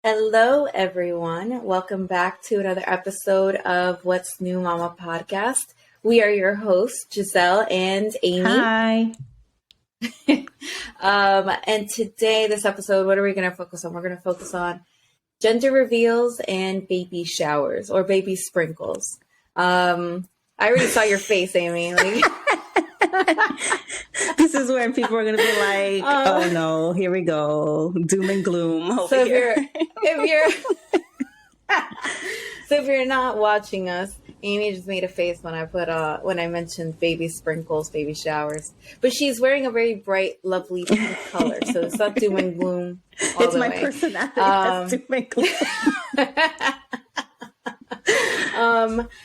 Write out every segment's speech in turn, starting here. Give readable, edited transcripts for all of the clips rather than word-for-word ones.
Hello, everyone. Welcome back to another episode of What's New Mama podcast. We are your hosts, Giselle and Amy. Hi. And today, this episode, what are we going to focus on? We're going to focus on gender reveals and baby showers or baby sprinkles. I already saw your face, Amy. This is where people are going to be like, oh no, here we go. Doom and gloom over so here. if you're not watching us, Amy just made a face when I mentioned baby sprinkles, baby showers. But she's wearing a very bright, lovely pink color, so it's not doom and gloom. It's my personality. That's doom and gloom.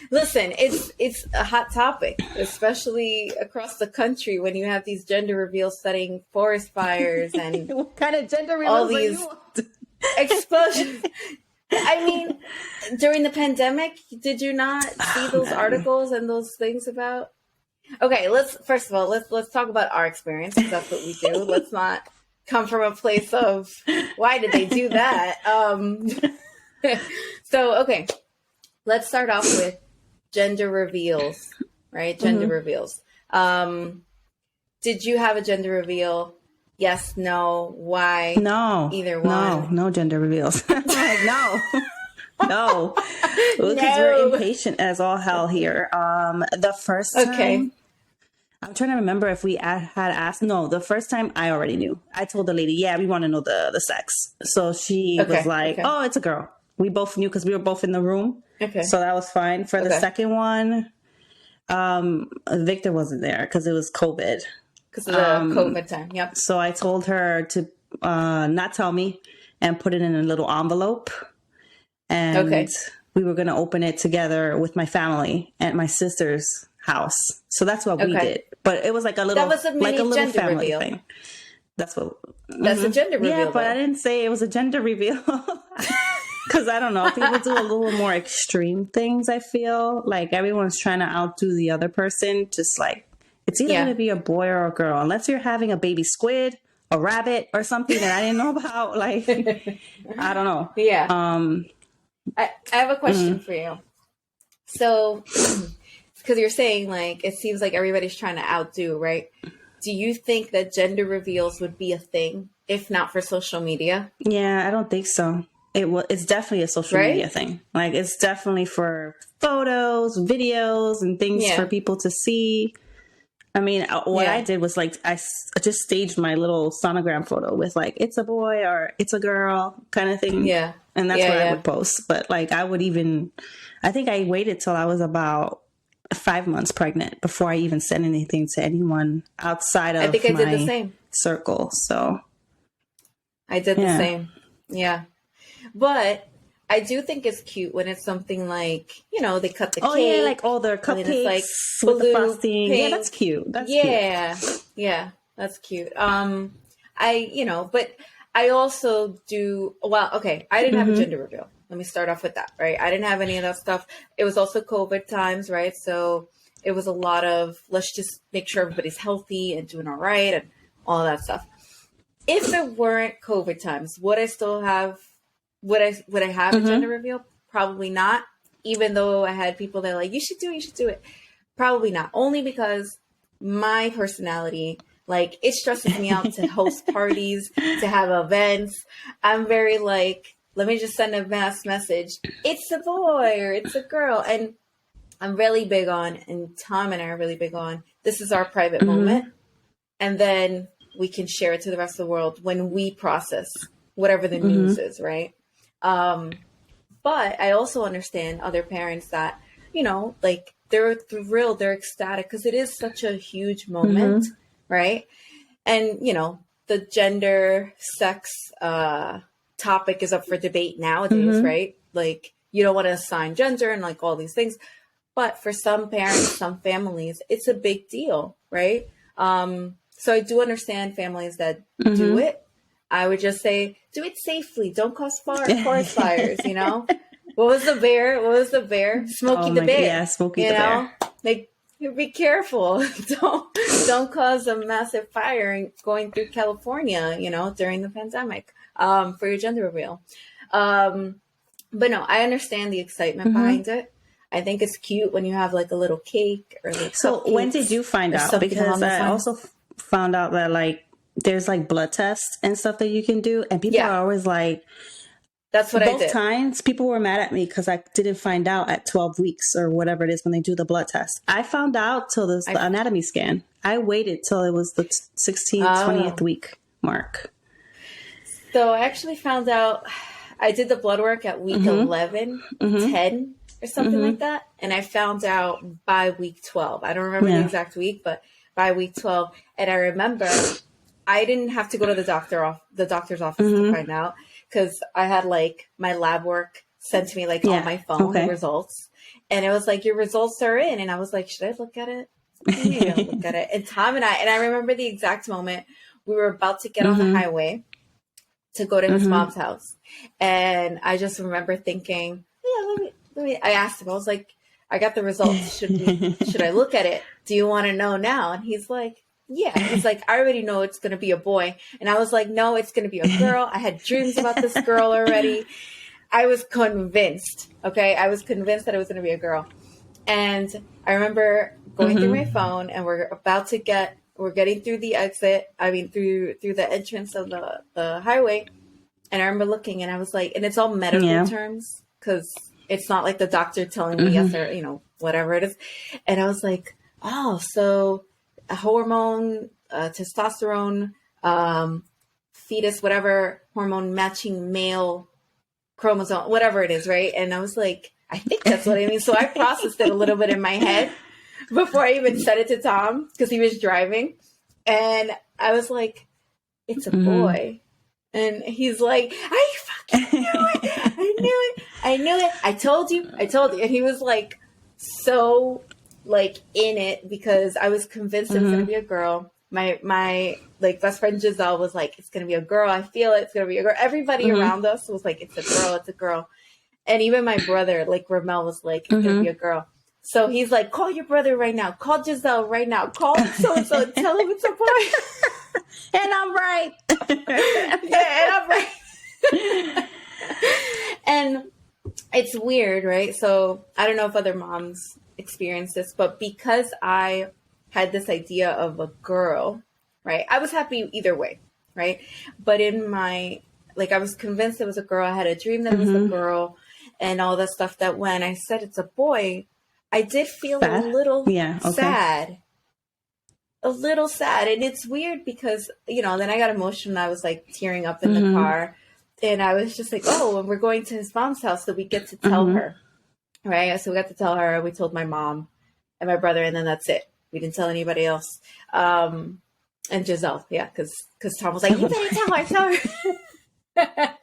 Listen, it's a hot topic, especially across the country when you have these gender reveals setting forest fires and what kind of gender reveals all these explosions. I mean, during the pandemic, did you not see those articles and those things about? Okay, let's talk about our experience, because that's what we do. Let's not come from a place of why did they do that. Okay. Let's start off with gender reveals, right? Gender reveals. Did you have a gender reveal? Yes, no, why? No. Either one. No gender reveals. Like, no. Because we're impatient as all hell here. The first time, I'm trying to remember if we had asked. No, the first time I already knew. I told the lady, yeah, we want to know the sex. So she was like, oh, it's a girl. We both knew because we were both in the room. Okay. So that was fine. For the second one, Victor wasn't there because it was COVID. Because of the COVID time, yep. So I told her to not tell me and put it in a little envelope. And we were going to open it together with my family at my sister's house. So that's what we did. But it was like a little, family reveal. thing. That's what. That's a gender reveal. Yeah, but I didn't say it was a gender reveal. Because I don't know, people do a little more extreme things, I feel. Like everyone's trying to outdo the other person. Just like, it's either going to be a boy or a girl. Unless you're having a baby squid, a rabbit, or something that I didn't know about. Like, I don't know. Yeah. I have a question for you. So, because you're saying, like, it seems like everybody's trying to outdo, right? Do you think that gender reveals would be a thing, if not for social media? Yeah, I don't think so. It's definitely a social media thing. Like, it's definitely for photos, videos, and things for people to see. I mean, what I did was, like, I just staged my little sonogram photo with, like, it's a boy or it's a girl kind of thing. Yeah. And that's what I would post. But, like, I think I waited till I was about 5 months pregnant before I even said anything to anyone outside of I did the same circle. So I did the same. Yeah. But I do think it's cute when it's something like, they cut the cake. Oh, yeah, like all their cupcakes like with the frosting. Pink. Yeah, that's cute. Yeah, that's cute. But I also do, I didn't have a gender reveal. Let me start off with that, right? I didn't have any of that stuff. It was also COVID times, right? So it was a lot of, let's just make sure everybody's healthy and doing all right and all that stuff. If it weren't COVID times, would I still have... Would I have a gender reveal? Probably not. Even though I had people that are like, you should do it. Probably not. Only because my personality, like, it stresses me out to host parties, to have events. I'm very like, let me just send a mass message. It's a boy or it's a girl. And I'm really big on, and Tom and I are really big on, this is our private moment. And then we can share it to the rest of the world when we process whatever the news is, right? But I also understand other parents that, like, they're thrilled, they're ecstatic because it is such a huge moment, right? And, the gender, sex topic is up for debate nowadays, right? Like, you don't want to assign gender and like all these things. But for some parents, some families, it's a big deal, right? So I do understand families that do it. I would just say, do it safely. Don't cause forest fires, What was the bear? Smokey the Bear. Yeah, Smokey the Bear. Like, be careful. Don't cause a massive fire going through California, during the pandemic. for your gender reveal. But no, I understand the excitement behind it. I think it's cute when you have like a little cake or like So when did you find out? Because I also found out that like there's like blood tests and stuff that you can do, and people are always like, that's what I did. Both times people were mad at me because I didn't find out at 12 weeks or whatever it is when they do the blood test. I found out till the anatomy scan. I waited till it was the 16th, 20th week mark. So I actually found out, I did the blood work at week 11, 10 or something like that. And I found out by week 12. I don't remember the exact week, but by week 12. And I remember I didn't have to go to the doctor's office to find out, because I had like my lab work sent to me like on my phone, the results. And it was like, your results are in. And I was like, should I look at it? Maybe I'll look at it. And Tom and I remember the exact moment we were about to get on the highway to go to his mom's house. And I just remember thinking, let me, I asked him, I was like, I got the results. Should I look at it? Do you want to know now? And he's like, yeah. He's like, I already know it's going to be a boy. And I was like, no, it's going to be a girl. I had dreams about this girl already. I was convinced. Okay. I was convinced that it was going to be a girl. And I remember going through my phone, and we're getting through the exit. I mean, through the entrance of the highway. And I remember looking, and I was like, and it's all medical terms, because it's not like the doctor telling me yes or, whatever it is. And I was like, oh, so a hormone, testosterone, fetus, whatever, hormone matching male chromosome, whatever it is, right? And I was like, I think that's what I mean. So I processed it a little bit in my head before I even said it to Tom, because he was driving. And I was like, it's a boy. And he's like, I fucking knew it. I knew it. I told you. And he was like, so like in it, because I was convinced it was going to be a girl. My like best friend Giselle was like, it's going to be a girl. I feel it's going to be a girl. Everybody around us was like, it's a girl. It's a girl. And even my brother, like Ramel, was like, it's going to be a girl. So he's like, call your brother right now. Call Giselle right now. Call so-and-so. Tell him it's a boy. And I'm right. Yeah, and I'm right. And it's weird, right? So I don't know if other moms experience this, but because I had this idea of a girl, right? I was happy either way, right? But in my, like, I was convinced it was a girl. I had a dream that it was a girl and all that stuff, that when I said it's a boy, I did feel a little sad. A little sad. And it's weird because, then I got emotional. I was like tearing up in the car. And I was just like, oh, and we're going to his mom's house, so we get to tell her. Right? So we got to tell her. We told my mom and my brother, and then that's it. We didn't tell anybody else. And Giselle, because Tom was like, you better tell her.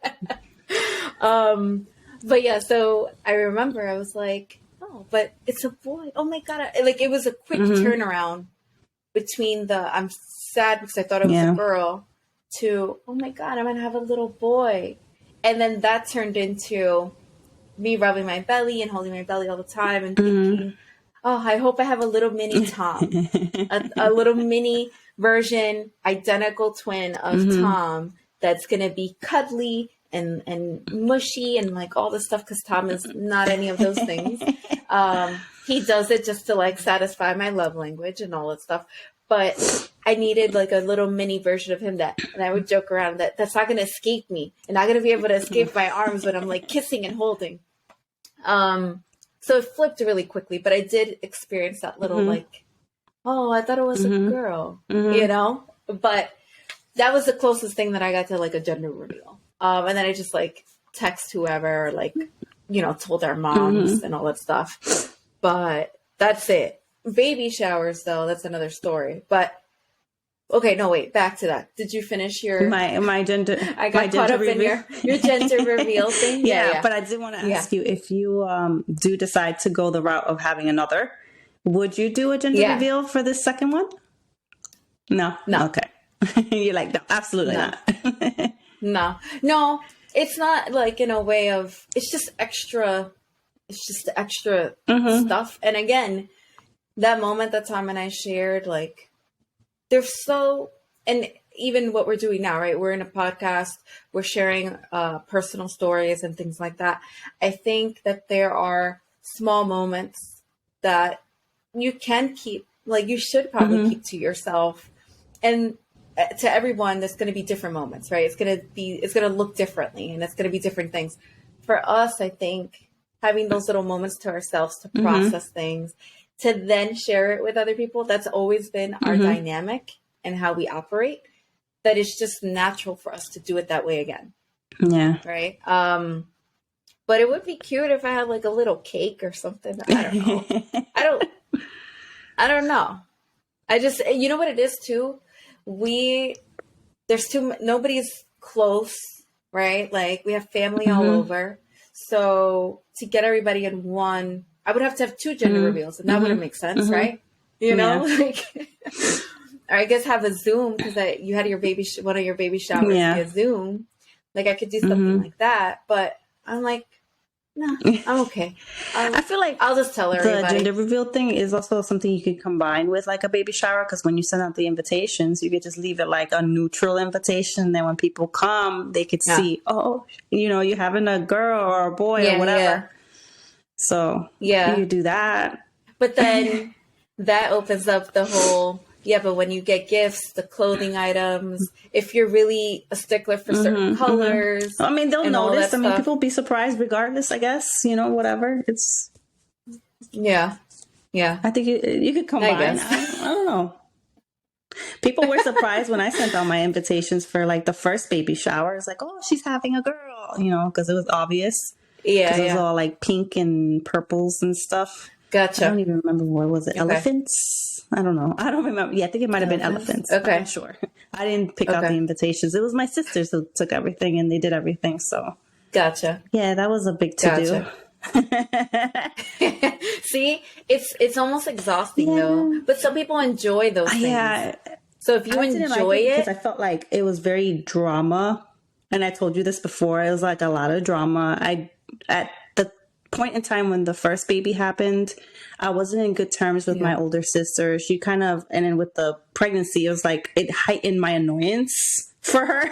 But yeah, so I remember I was like, oh, but it's a boy. Oh my God. It was a quick turnaround between I'm sad because I thought it was a girl, to, oh my God, I'm going to have a little boy. And then that turned into me rubbing my belly and holding my belly all the time and thinking, oh, I hope I have a little mini Tom, a little mini version, identical twin of Tom that's going to be cuddly and mushy and like all this stuff, because Tom is not any of those things. He does it just to like satisfy my love language and all that stuff. But I needed like a little mini version of him and I would joke around that's not going to escape me and not going to be able to escape my arms when I'm like kissing and holding. So it flipped really quickly, but I did experience that little like, oh, I thought it was a girl, but that was the closest thing that I got to like a gender reveal. And then I just like text whoever, like, told our moms and all that stuff, but that's it. Baby showers, though, that's another story. But okay, no, wait, back to that. Did you finish your my gender? I got caught up in your gender reveal thing. Yeah, but I did want to ask you, if you do decide to go the route of having another, would you do a gender reveal for this second one? No. Okay. You're like, no, absolutely not. No, it's not like in a way of, it's just extra stuff. And again, that moment that Tom and I shared, like, they're so, and even what we're doing now, right? We're in a podcast, we're sharing personal stories and things like that. I think that there are small moments that you can keep, like you should probably keep to yourself. And to everyone, there's going to be different moments, right? It's going to look differently, and it's going to be different things. For us, I think having those little moments to ourselves to process things, to then share it with other people, that's always been our dynamic and how we operate. That it's just natural for us to do it that way again. Yeah. Right. But it would be cute if I had like a little cake or something. I don't know. I don't know. I just, you know what it is too? Nobody's close, right? Like we have family all over. So to get everybody in one, I would have to have 2 gender reveals, and that wouldn't make sense, right? You know, like, or I guess have a Zoom, because you had your one of your baby showers via Zoom. Like I could do something like that, but I'm like, no, I'm okay. I feel like I'll just tell everybody. The gender reveal thing is also something you could combine with like a baby shower, because when you send out the invitations, you could just leave it like a neutral invitation. And then when people come, they could see, oh, you know, you're having a girl or a boy or whatever. Yeah. So you could do that. But then that opens up the whole... Yeah, but when you get gifts, the clothing items, if you're really a stickler for certain colors. I mean, they'll notice. I mean, people will be surprised regardless, I guess. You know, whatever. It's... Yeah. I think you could combine. I don't know. People were surprised when I sent out my invitations for like the first baby shower. It's like, oh, she's having a girl, you know, because it was obvious. Yeah. Because it was all like pink and purples and stuff. Gotcha. I don't even remember what was it. Okay. Elephants? I don't know. I don't remember. Yeah, I think it might have been elephants. Okay. I'm sure. I didn't pick out the invitations. It was my sisters who took everything and they did everything. So. Gotcha. Yeah, that was a big to-do. See, it's almost exhausting though. But some people enjoy those things. Yeah. So if you enjoy it, because I felt like it was very drama, and I told you this before. It was like a lot of drama. At the point in time when the first baby happened, I wasn't in good terms with my older sister. She kind of, and then with the pregnancy, it was like it heightened my annoyance for her.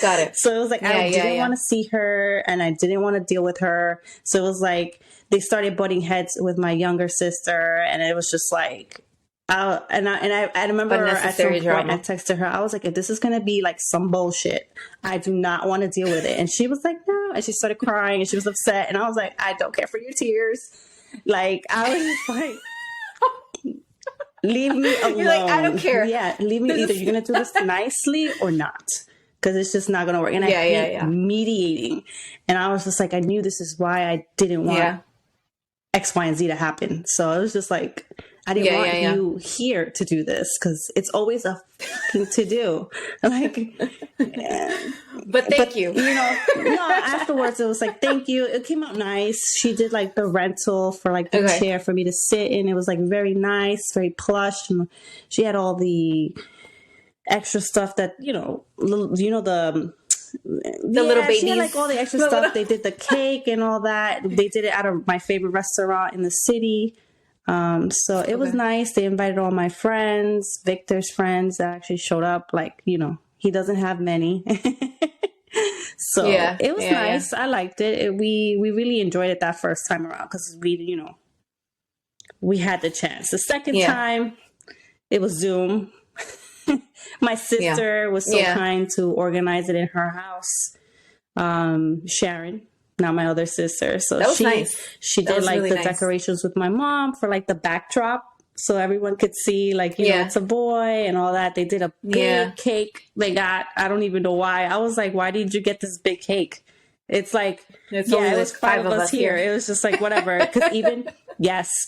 Got it. So it was like I didn't want to see her, and I didn't want to deal with her. So it was like they started butting heads with my younger sister, and it was just like, I remember at some point I texted her. I was like, if this is gonna be like some bullshit, I do not want to deal with it. And she was like, no, and she started crying, and she was upset, and I was like, I don't care for your tears. Like I was just like, leave me alone. You're like, I don't care. Yeah, leave me. Either you're gonna do this nicely or not, because it's just not gonna work. And I hate mediating. And I was just like, I knew this is why I didn't want X, Y, and Z to happen. So it was just like, I didn't want you here to do this, because it's always a fucking to do. Like, but thank you. You know, no. Afterwards, it was like, thank you. It came out nice. She did like the rental for like the chair for me to sit in. It was like very nice, very plush, and she had all the extra stuff that the little babies. She had like all the extra stuff. They did the cake and all that. They did it out of my favorite restaurant in the city. So it was nice. They invited all my friends, Victor's friends that actually showed up. Like, he doesn't have many. So it was nice. I liked it. We really enjoyed it that first time around, because we had the chance. The second time, it was Zoom. My sister was so kind to organize it in her house. Sharon. Not my other sister. So she did like really the decorations with my mom for like the backdrop, so everyone could see like, it's a boy and all that. They did a big cake. They got, I don't even know why. I was like, why did you get this big cake? It's like, it was 5 of us here. It was just like, whatever. Because even,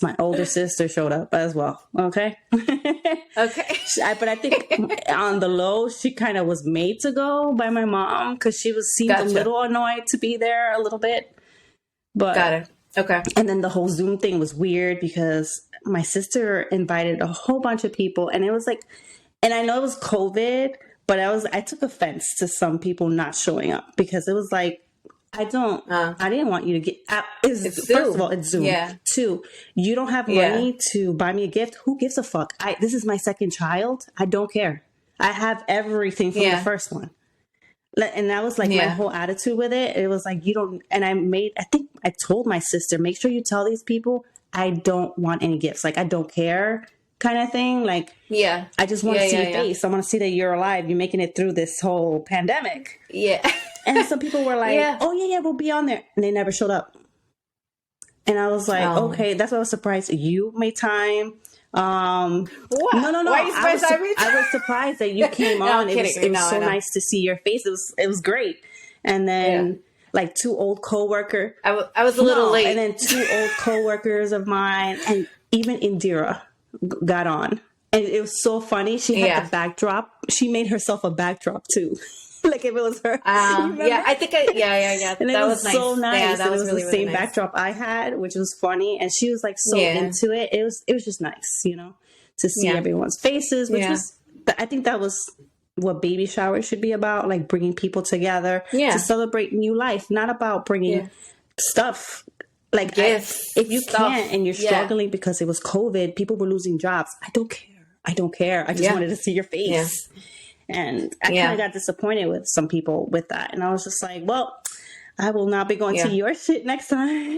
my older sister showed up as well. Okay. Okay. But I think on the low, she kind of was made to go by my mom, because she seemed a little annoyed to be there a little bit. But got it. Okay. And then the whole Zoom thing was weird, because my sister invited a whole bunch of people, and it was like, and I know it was COVID, but I took offense to some people not showing up, because it was like, I didn't want you to get out. First of all, it's Zoom. Yeah. 2, you don't have money to buy me a gift. Who gives a fuck? This is my second child. I don't care. I have everything from the first one. And that was like my whole attitude with it. It was like, you don't, and I think I told my sister, make sure you tell these people I don't want any gifts. Like, I don't care kind of thing. Like, I just want to see your face. I want to see that you're alive. You're making it through this whole pandemic. Yeah. And some people were like, oh yeah, we'll be on there. And they never showed up. And I was like, okay, that's why I was surprised you made time. What? No. Why are you surprised I was surprised that you came on. It was so nice to see your face. It was great. And then like two old coworkers. I was a little late. And then two old coworkers of mine, and even Indira got on. And it was so funny. She had the backdrop. She made herself a backdrop too. Like if it was her. I think And that was nice. So nice. Yeah, that was really, the same really nice. backdrop I had, which was funny. And she was like so into it. It was just nice, to see everyone's faces, which was, I think that was what baby showers should be about, like bringing people together to celebrate new life, not about bringing stuff. Like gifts, if you can't and you're struggling because it was COVID, people were losing jobs. I don't care. I just wanted to see your face. And I kind of got disappointed with some people with that. And I was just like, well, I will not be going to your shit next time.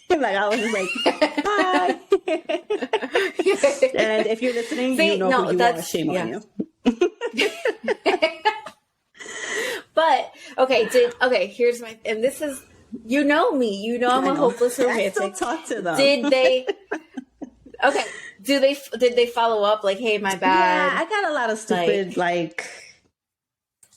Like, I was just like, bye. And if you're listening, you know who you are. Shame on you. But, here's my, and this is, you know me, I'm a hopeless romantic. I still talk to them. Did they follow up like, hey, my bad? Yeah, I got a lot of stupid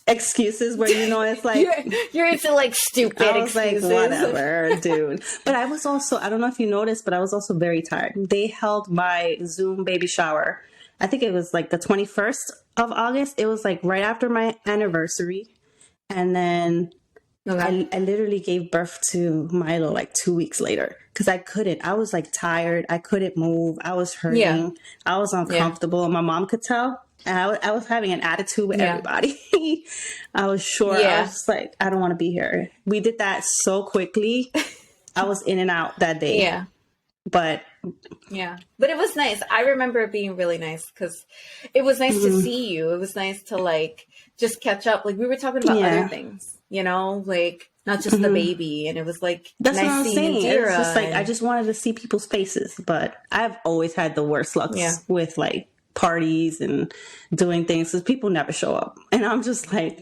excuses where it's like you're into like stupid excuses. Like, whatever, dude. But I was also, I don't know if you noticed, but I was also very tired. They held my Zoom baby shower. I think it was like the 21st of August. It was like right after my anniversary. And then I literally gave birth to Milo like 2 weeks later because I couldn't. I was like tired. I couldn't move. I was hurting. Yeah. I was uncomfortable. My mom could tell. And I was having an attitude with everybody. I was sure. I was just like, I don't want to be here. We did that so quickly. I was in and out that day. Yeah. But it was nice. I remember it being really nice because it was nice to see you. It was nice to like just catch up. Like we were talking about other things, like not just the baby. And it was like, that's nice what I'm saying. Indira, it was just like, I just wanted to see people's faces, but I've always had the worst luck with like parties and doing things because people never show up. And I'm just like,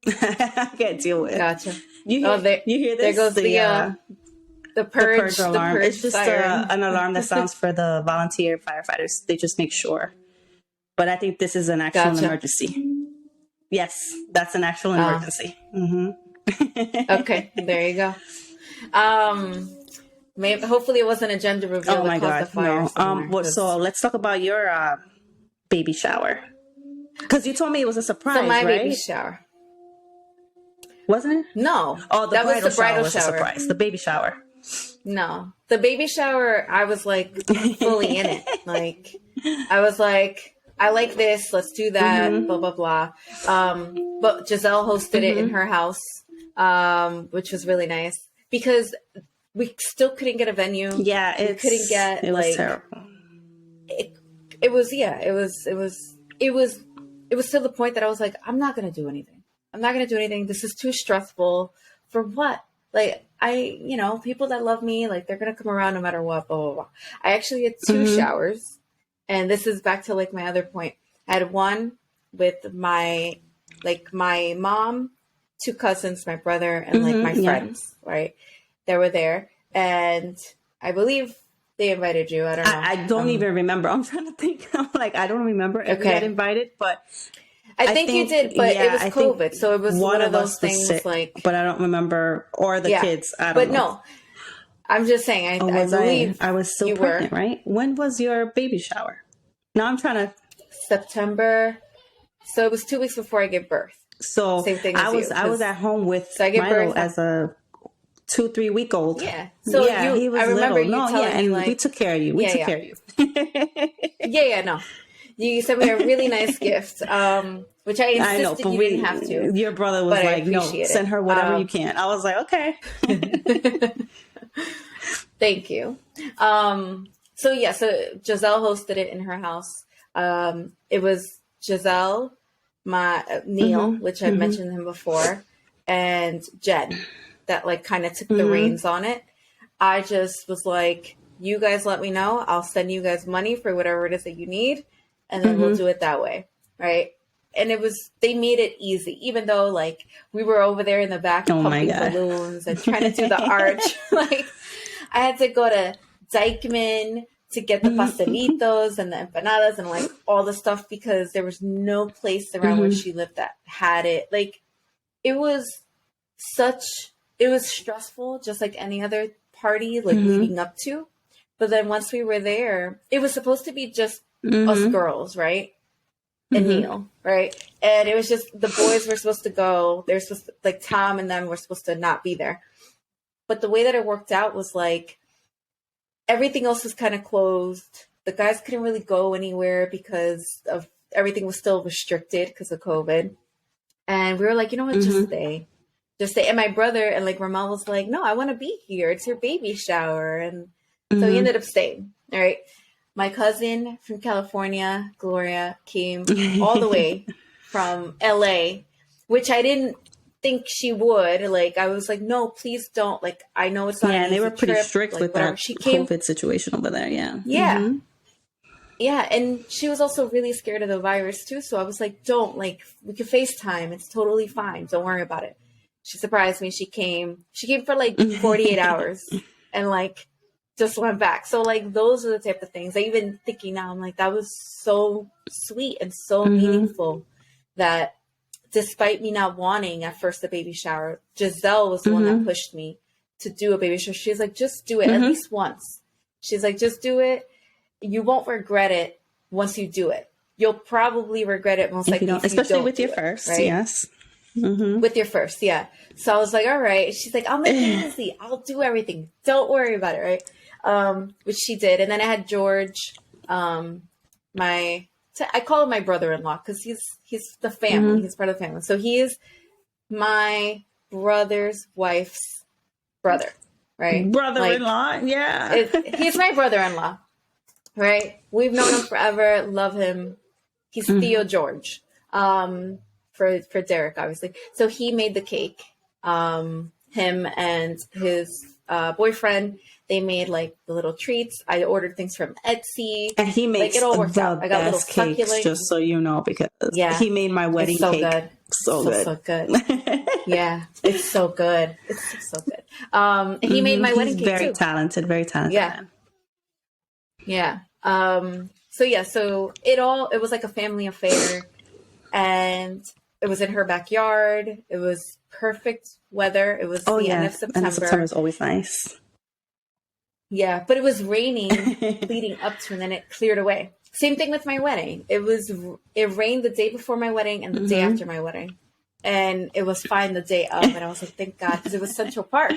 I can't deal with it. Gotcha. You hear this? There goes the purge alarm. The purge it's just an alarm that sounds for the volunteer firefighters. They just make sure. But I think this is an actual emergency. Yes, that's an actual emergency. Okay, there you go. Hopefully it wasn't a gender reveal. Oh my God, no. So let's talk about your baby shower. Because you told me it was a surprise, so my right? baby shower. Wasn't it? No. Oh, the bridal shower was a surprise. The baby shower. No. The baby shower, I was like fully in it. Like, I was like, I like this. Let's do that. Blah, blah, blah. But Giselle hosted it in her house, which was really nice because we still couldn't get a venue. Yeah. It was terrible. It was to the point that I was like, I'm not going to do anything. This is too stressful. For what? Like, people that love me, like, they're going to come around no matter what, blah, blah, blah. I actually had 2 showers. And this is back to, like, my other point. I had one with my mom, 2 cousins, my brother, and, like, my friends, right? They were there. And I believe they invited you. I don't know. I don't even remember. I'm trying to think. I'm like, I don't remember if we got invited, but... I think you did, but it was COVID, so it was one of those things sick, like... But I don't remember, or the kids, I don't know. But no, I'm just saying, I believe I was still pregnant, right? When was your baby shower? Now I'm trying to... September. So it was 2 weeks before I gave birth. So same thing as I was at home with Milo as a 2-3 week old. Yeah. So he was I remember little. you telling me, and like... we took care of you. We took care of you. No. You sent me a really nice gift, which I insisted you didn't have to. Your brother was like, no, send her whatever you can. I was like, okay. Thank you. So Giselle hosted it in her house. Giselle, Neil, which I've mentioned him before, and Jen, that like kind of took the reins on it. I just was like, you guys let me know. I'll send you guys money for whatever it is that you need, and then we'll do it that way, right? And they made it easy, even though like we were over there in the back pumping balloons and trying to do the arch. Like I had to go to Dykeman to get the pastelitos and the empanadas and like all the stuff because there was no place around where she lived that had it. Like it was stressful, just like any other party, like leading up to. But then once we were there, it was supposed to be just us girls, right? And Neil, right? And it was just the boys were supposed to go. They're supposed to, like Tom and them were supposed to not be there. But the way that it worked out was like everything else was kind of closed. The guys couldn't really go anywhere because of everything was still restricted because of COVID. And we were like, you know what, just stay. Just stay. And my brother and like Ramel was like, no, I want to be here. It's your baby shower. And so he ended up staying. All right. My cousin from California, Gloria, came all the way from LA, which I didn't think she would. Like, I was like, no, please don't. Like, I know it's not an easy they were pretty trip. strict like, with whatever. that She came, COVID situation over there. Yeah. Yeah. Yeah. And she was also really scared of the virus too. So I was like, don't, like, we could FaceTime. It's totally fine. Don't worry about it. She surprised me. She came for like 48 hours and like, just went back. So like those are the type of things. I even thinking now, I'm like, that was so sweet and so meaningful that despite me not wanting at first a baby shower, Giselle was the one that pushed me to do a baby shower. She's like, just do it at least once. She's like, just do it. You won't regret it once you do it. You'll probably regret it most likely, especially with your first, right? Yes. With your first, yeah. So I was like, all right. She's like, I'll make it easy. I'll do everything. Don't worry about it, right? Which she did. And then I had George, I call him my brother-in-law because he's the family. He's part of the family. So he is my brother's wife's brother, right? Brother-in-law, like, yeah. He's my brother-in-law, right? We've known him forever. Love him. He's Theo George, for Derek, obviously. So he made the cake. Him and his boyfriend, they made like the little treats. I ordered things from Etsy, and he makes like, it all worked out. I got little cakes, succulent, just so you know, because he made my wedding so cake. Good. So good. Yeah, it's so good. It's so good. He made my wedding cake too. Very talented Yeah. Man. Yeah. So it was like a family affair, and it was in her backyard. It was perfect weather. It was the end of September. End of September is always nice. Yeah, but it was raining leading up to, and then it cleared away. Same thing with my wedding. It rained the day before my wedding and the day after my wedding, and it was fine the day of. And I was like, thank God, because it was Central Park.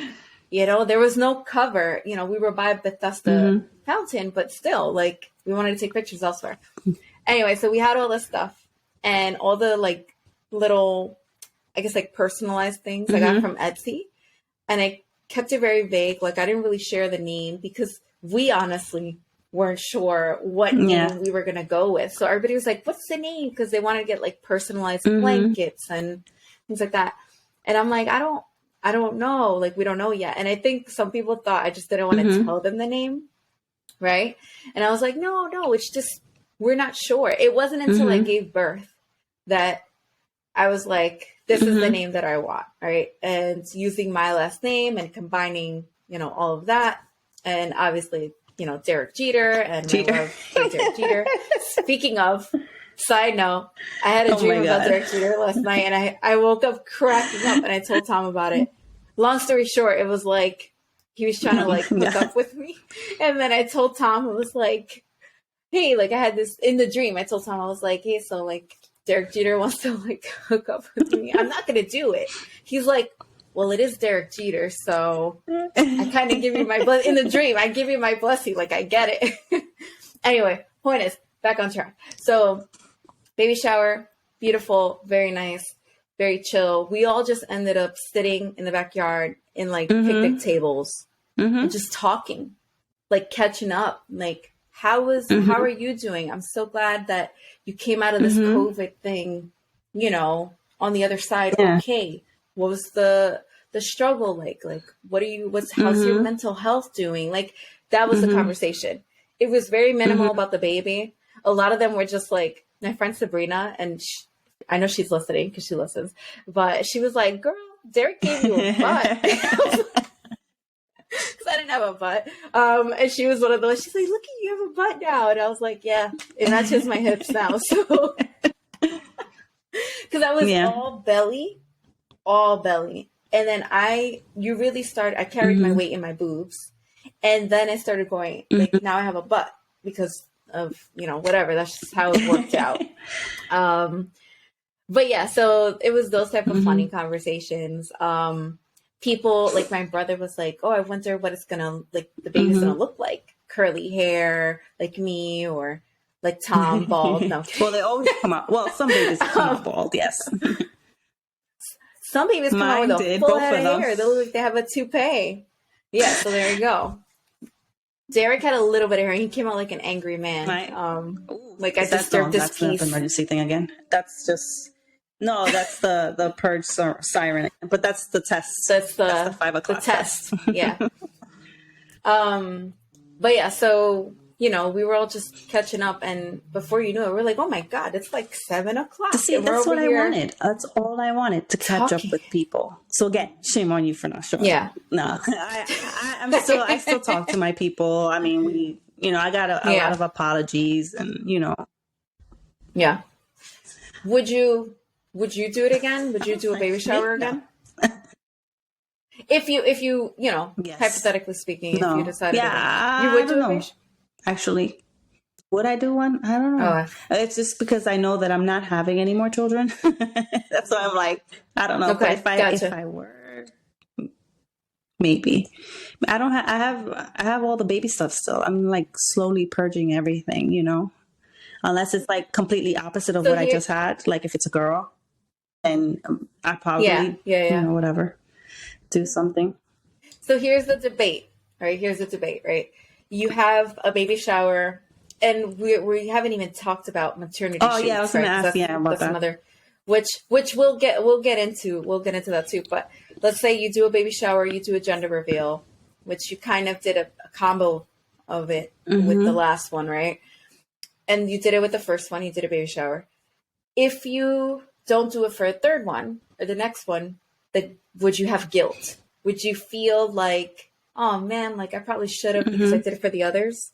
You know, there was no cover. You know, we were by Bethesda Fountain, but still, like, we wanted to take pictures elsewhere. Anyway, so we had all this stuff and all the like little, I guess, like personalized things I got from Etsy, and I kept it very vague. Like, I didn't really share the name because we honestly weren't sure what name we were going to go with. So everybody was like, what's the name? Because they wanted to get like personalized blankets and things like that. And I'm like, I don't know. Like, we don't know yet. And I think some people thought I just didn't want to tell them the name. Right. And I was like, no, it's just, we're not sure. It wasn't until I gave birth that I was like, this is the name that I want, right? And using my last name and combining, you know, all of that. And obviously, you know, Derek Jeter and my love for Derek Jeter. Speaking of, side note, I had a dream about Derek Jeter last night, and I woke up cracking up, and I told Tom about it. Long story short, it was like he was trying to like hook up with me. And then I told Tom, I was like, hey, like I had this in the dream. I told Tom, I was like, hey, so like Derek Jeter wants to like hook up with me. I'm not going to do it. He's like, well, it is Derek Jeter. So I kind of give you my in the dream. I give you my blessing. Like, I get it. Anyway, point is back on track. So baby shower, beautiful, very nice, very chill. We all just ended up sitting in the backyard in like picnic tables and just talking, like catching up, like how are you doing? I'm so glad that you came out of this COVID thing, on the other side. Yeah. Okay. What was the struggle like? Like, how's your mental health doing? Like, that was the conversation. It was very minimal about the baby. A lot of them were just like, my friend Sabrina, and I know she's listening because she listens, but she was like, girl, Derek gave you a butt. Because I didn't have a butt. And she was one of those, she's like, look, you have a butt now. And I was like, yeah, it matches my hips now. So, because I was all belly. And then I carried my weight in my boobs. And then it started going, like, now I have a butt because of, whatever. That's just how it worked out. But yeah, so it was those type of funny conversations. People, like my brother was like, oh, I wonder what it's gonna, like, the baby's gonna look like. Curly hair, like me, or like Tom, bald. No. Well, they always come out. Well, some babies come out bald, yes. Some babies come out with a full head of hair. They look like they have a toupee. Yeah, so there you go. Derek had a little bit of hair. He came out like an angry man. Like, I disturbed this piece. That's the emergency thing again. That's just... No, that's the purge siren. But that's the test. That's the 5 o'clock test. Yeah. But yeah, so, we were all just catching up. And before you knew it, we're like, oh my God, it's like 7 o'clock. See, that's what I wanted. That's all I wanted, to catch up with people. So again, shame on you for not showing up. No, I still talk to my people. I mean, I got a lot of apologies and, Yeah. Would you do it again? Would you do a baby shower again? If you yes. Hypothetically speaking, if you decided you would do a baby shower? Actually, would I do one? I don't know. It's just because I know that I'm not having any more children. That's why I'm like, I don't know. Okay, but if I were, maybe. I have all the baby stuff still. I'm like slowly purging everything, unless it's like completely opposite of what I just had. Like if it's a girl, and I probably, whatever, do something. So here's the debate, right? You have a baby shower, and we haven't even talked about maternity shoots. Oh yeah, I was going to ask about that. Another, which we'll get into that too. But let's say you do a baby shower, you do a gender reveal, which you kind of did a combo of it with the last one, right? And you did it with the first one, you did a baby shower. If you don't do it for a third one or the next one, would you have guilt? Would you feel like, oh man, like I probably should have because I did it for the others?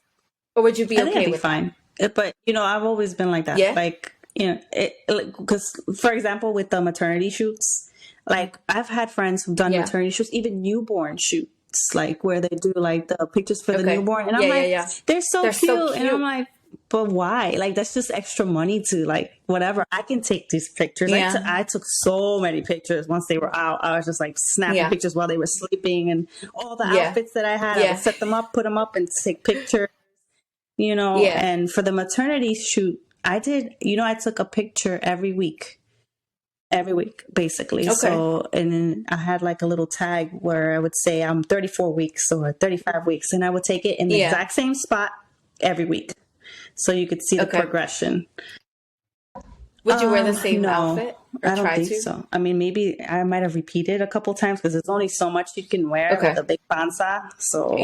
Or would you be okay with fine? But I've always been like that. Yeah? Like, because for example, with the maternity shoots, like I've had friends who've done maternity shoots, even newborn shoots, like where they do like the pictures for the newborn. And I'm like, they're so cute. And I'm like, but why? Like, that's just extra money to like, whatever. I can take these pictures. Yeah. I took so many pictures once they were out. I was just like snapping pictures while they were sleeping, and all the outfits that I had, I would set them up, put them up and take pictures, and for the maternity shoot, I did, I took a picture every week, basically. Okay. So, and then I had like a little tag where I would say I'm 34 weeks or 35 weeks, and I would take it in the exact same spot every week. So you could see the progression. Would you wear the same outfit? Or I don't think so. I mean, maybe I might have repeated a couple times because there's only so much you can wear with a big panza. So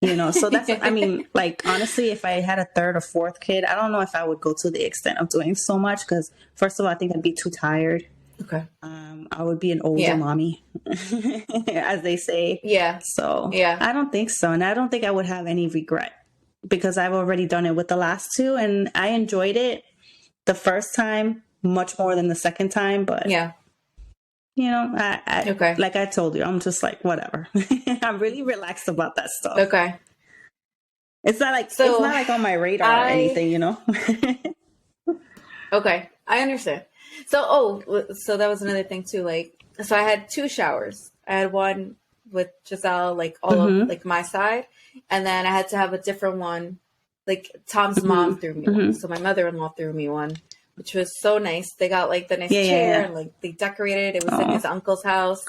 so that's, I mean, like, honestly, if I had a third or fourth kid, I don't know if I would go to the extent of doing so much because, first of all, I think I'd be too tired. Okay. I would be an older mommy, as they say. Yeah. So I don't think so. And I don't think I would have any regret, because I've already done it with the last two, and I enjoyed it the first time much more than the second time. But like I told you, I'm just like, whatever. I'm really relaxed about that stuff. Okay. It's not like on my radar or anything, Okay, I understand. So that was another thing too. Like, so I had 2 showers. I had one with Giselle, like all of like my side. And then I had to have a different one, like Tom's mom threw me one. So my mother-in-law threw me one, which was so nice. They got like the nice chair and like they decorated it. It was in his uncle's house.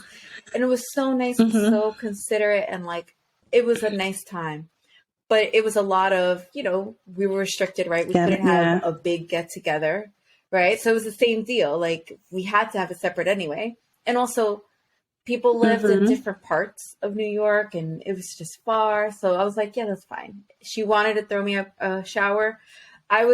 And it was so nice and so considerate, and like it was a nice time. but it was a lot of, we were restricted, right? We couldn't have a big get together, right? So it was the same deal. Like we had to have it separate anyway. And also people lived in different parts of New York and it was just far. So I was like, yeah, that's fine. She wanted to throw me a shower. I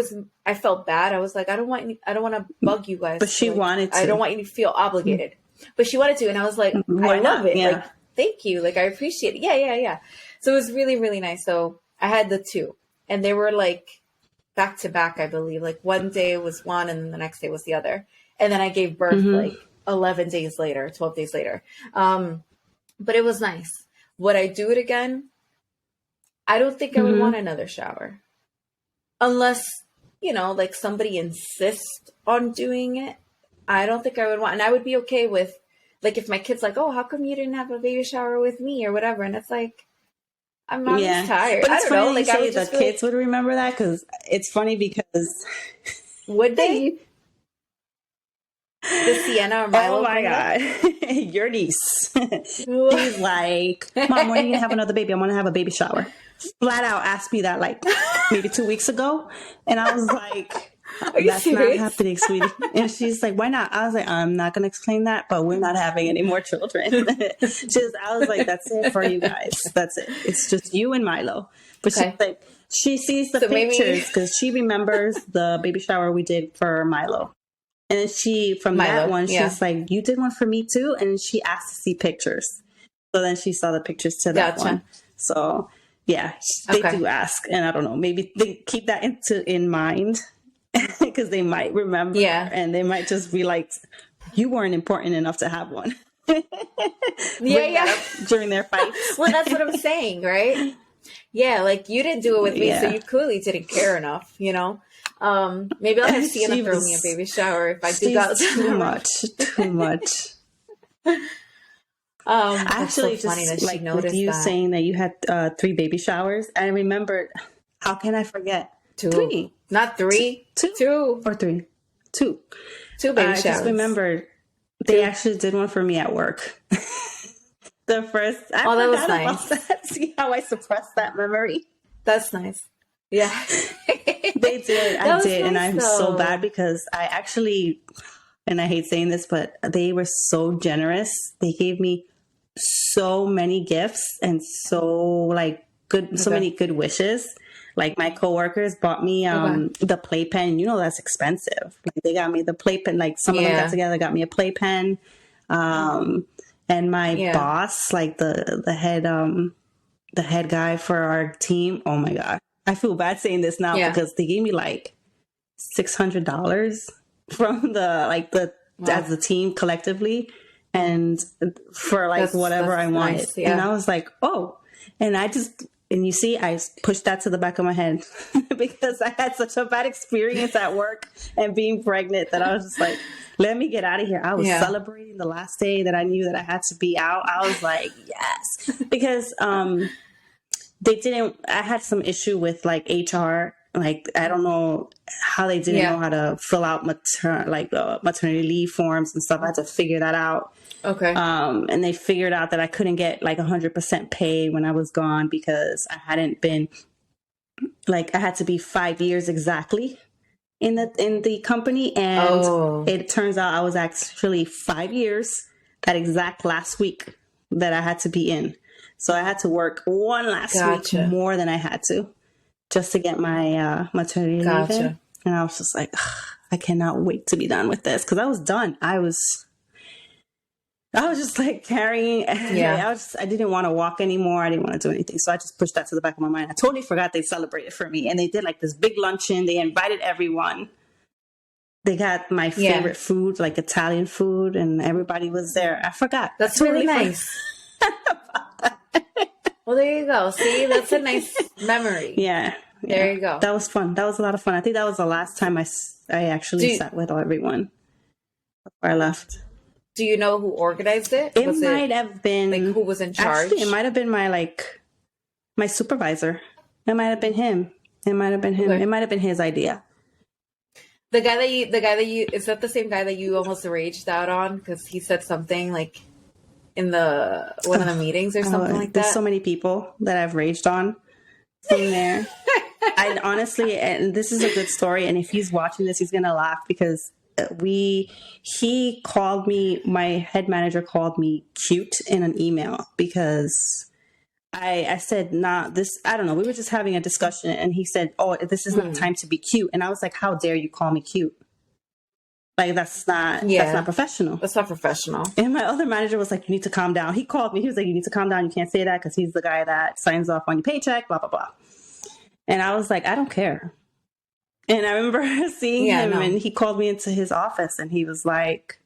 felt bad. I was like, I don't want to bug you guys. But she wanted to. I don't want you to feel obligated. But she wanted to. And I was like, I love it. Yeah. Like, thank you. Like, I appreciate it. Yeah. So it was really, really nice. So I had the two. And they were like back to back, I believe. Like one day was one and the next day was the other. And then I gave birth like 11 days later, 12 days later. But it was nice. Would I do it again? I don't think I would want another shower. Unless, like somebody insists on doing it. I don't think I would want, and I would be okay with, like, if my kid's like, oh, how come you didn't have a baby shower with me or whatever? And it's like, I'm just tired. But it's I don't funny know. Like, I would the kids would remember that because it's funny because. Would they? The Sienna or Milo? Oh my God. Your niece. She's like, Mom, when are you going to have another baby? I want to have a baby shower. Flat out asked me that like maybe 2 weeks ago. And I was like, that's not happening, sweetie. And she's like, why not? I was like, I'm not going to explain that, but we're not having any more children. I was like, that's it for you guys. That's it. It's just you and Milo. But she's like, she sees the pictures because she remembers the baby shower we did for Milo. And then from Milo, that one, she's like, you did one for me too? And she asked to see pictures. So then she saw the pictures to that one. So yeah, they do ask. And I don't know, maybe they keep that in mind because they might remember. Yeah. And they might just be like, you weren't important enough to have one. During their fights. Well, that's what I'm saying, right? Yeah, like you didn't do it with me, so you clearly didn't care enough, Maybe I'll have Sienna throw me a baby shower if I do that. Too much. Actually, so funny just that like with you saying that you had 3 baby showers, I remembered. How can I forget? 2, 3, not 3, 2 or 3, 2 baby showers. I just remembered they actually did one for me at work. The first. That was nice. That. See how I suppressed that memory? That's nice. Yeah. They did. I did. Nice, and I'm so bad because I actually, and I hate saying this, but they were so generous. They gave me so many gifts and so many good wishes. Like my coworkers bought me the playpen. That's expensive. Like they got me the playpen. Like some of them got together, got me a playpen. And my boss, like the head guy for our team. Oh my God. I feel bad saying this now because they gave me like $600 from as the team collectively, and for like whatever I wanted. Nice, and I was like, oh, and you see, I pushed that to the back of my head because I had such a bad experience at work and being pregnant that I was just like, let me get out of here. I was celebrating the last day that I knew that I had to be out. I was like, yes, because I had some issue with like HR. Like, I don't know how they didn't know how to fill out maternity leave forms and stuff. I had to figure that out. Okay. And they figured out that I couldn't get like 100% pay when I was gone because I hadn't been I had to be 5 years exactly in the company. And it turns out I was actually 5 years that exact last week that I had to be in. So I had to work one last week more than I had to just to get my maternity leave in. And I was just like, I cannot wait to be done with this because I was done. I was just like carrying. I didn't want to walk anymore. I didn't want to do anything. So I just pushed that to the back of my mind. I totally forgot they celebrated for me. And they did like this big luncheon. They invited everyone. They got my favorite food, like Italian food, and everybody was there. I forgot. That's really nice. Well, there you go. See, that's a nice memory. Yeah. There you go. That was fun. That was a lot of fun. I think that was the last time I actually sat with everyone before I left. Do you know who organized it? It might have been... Like, who was in charge? Actually, it might have been my supervisor. It might have been him. Okay. It might have been his idea. The guy that you... Is that the same guy that you almost raged out on? Because he said something like... in one of the meetings or something like that. There's so many people that I've raged on. from there. I honestly, and this is a good story, and if he's watching this, he's gonna laugh because he called me, my head manager called me cute in an email because I said, nah, this, I don't know, we were just having a discussion, and he said, oh, this is not time to be cute. And I was like, how dare you call me cute? Like, that's not professional. That's not professional. And my other manager was like, you need to calm down. He called me. He was like, you need to calm down. You can't say that because he's the guy that signs off on your paycheck, blah, blah, blah. And I was like, I don't care. And I remember seeing him and he called me into his office and he was like,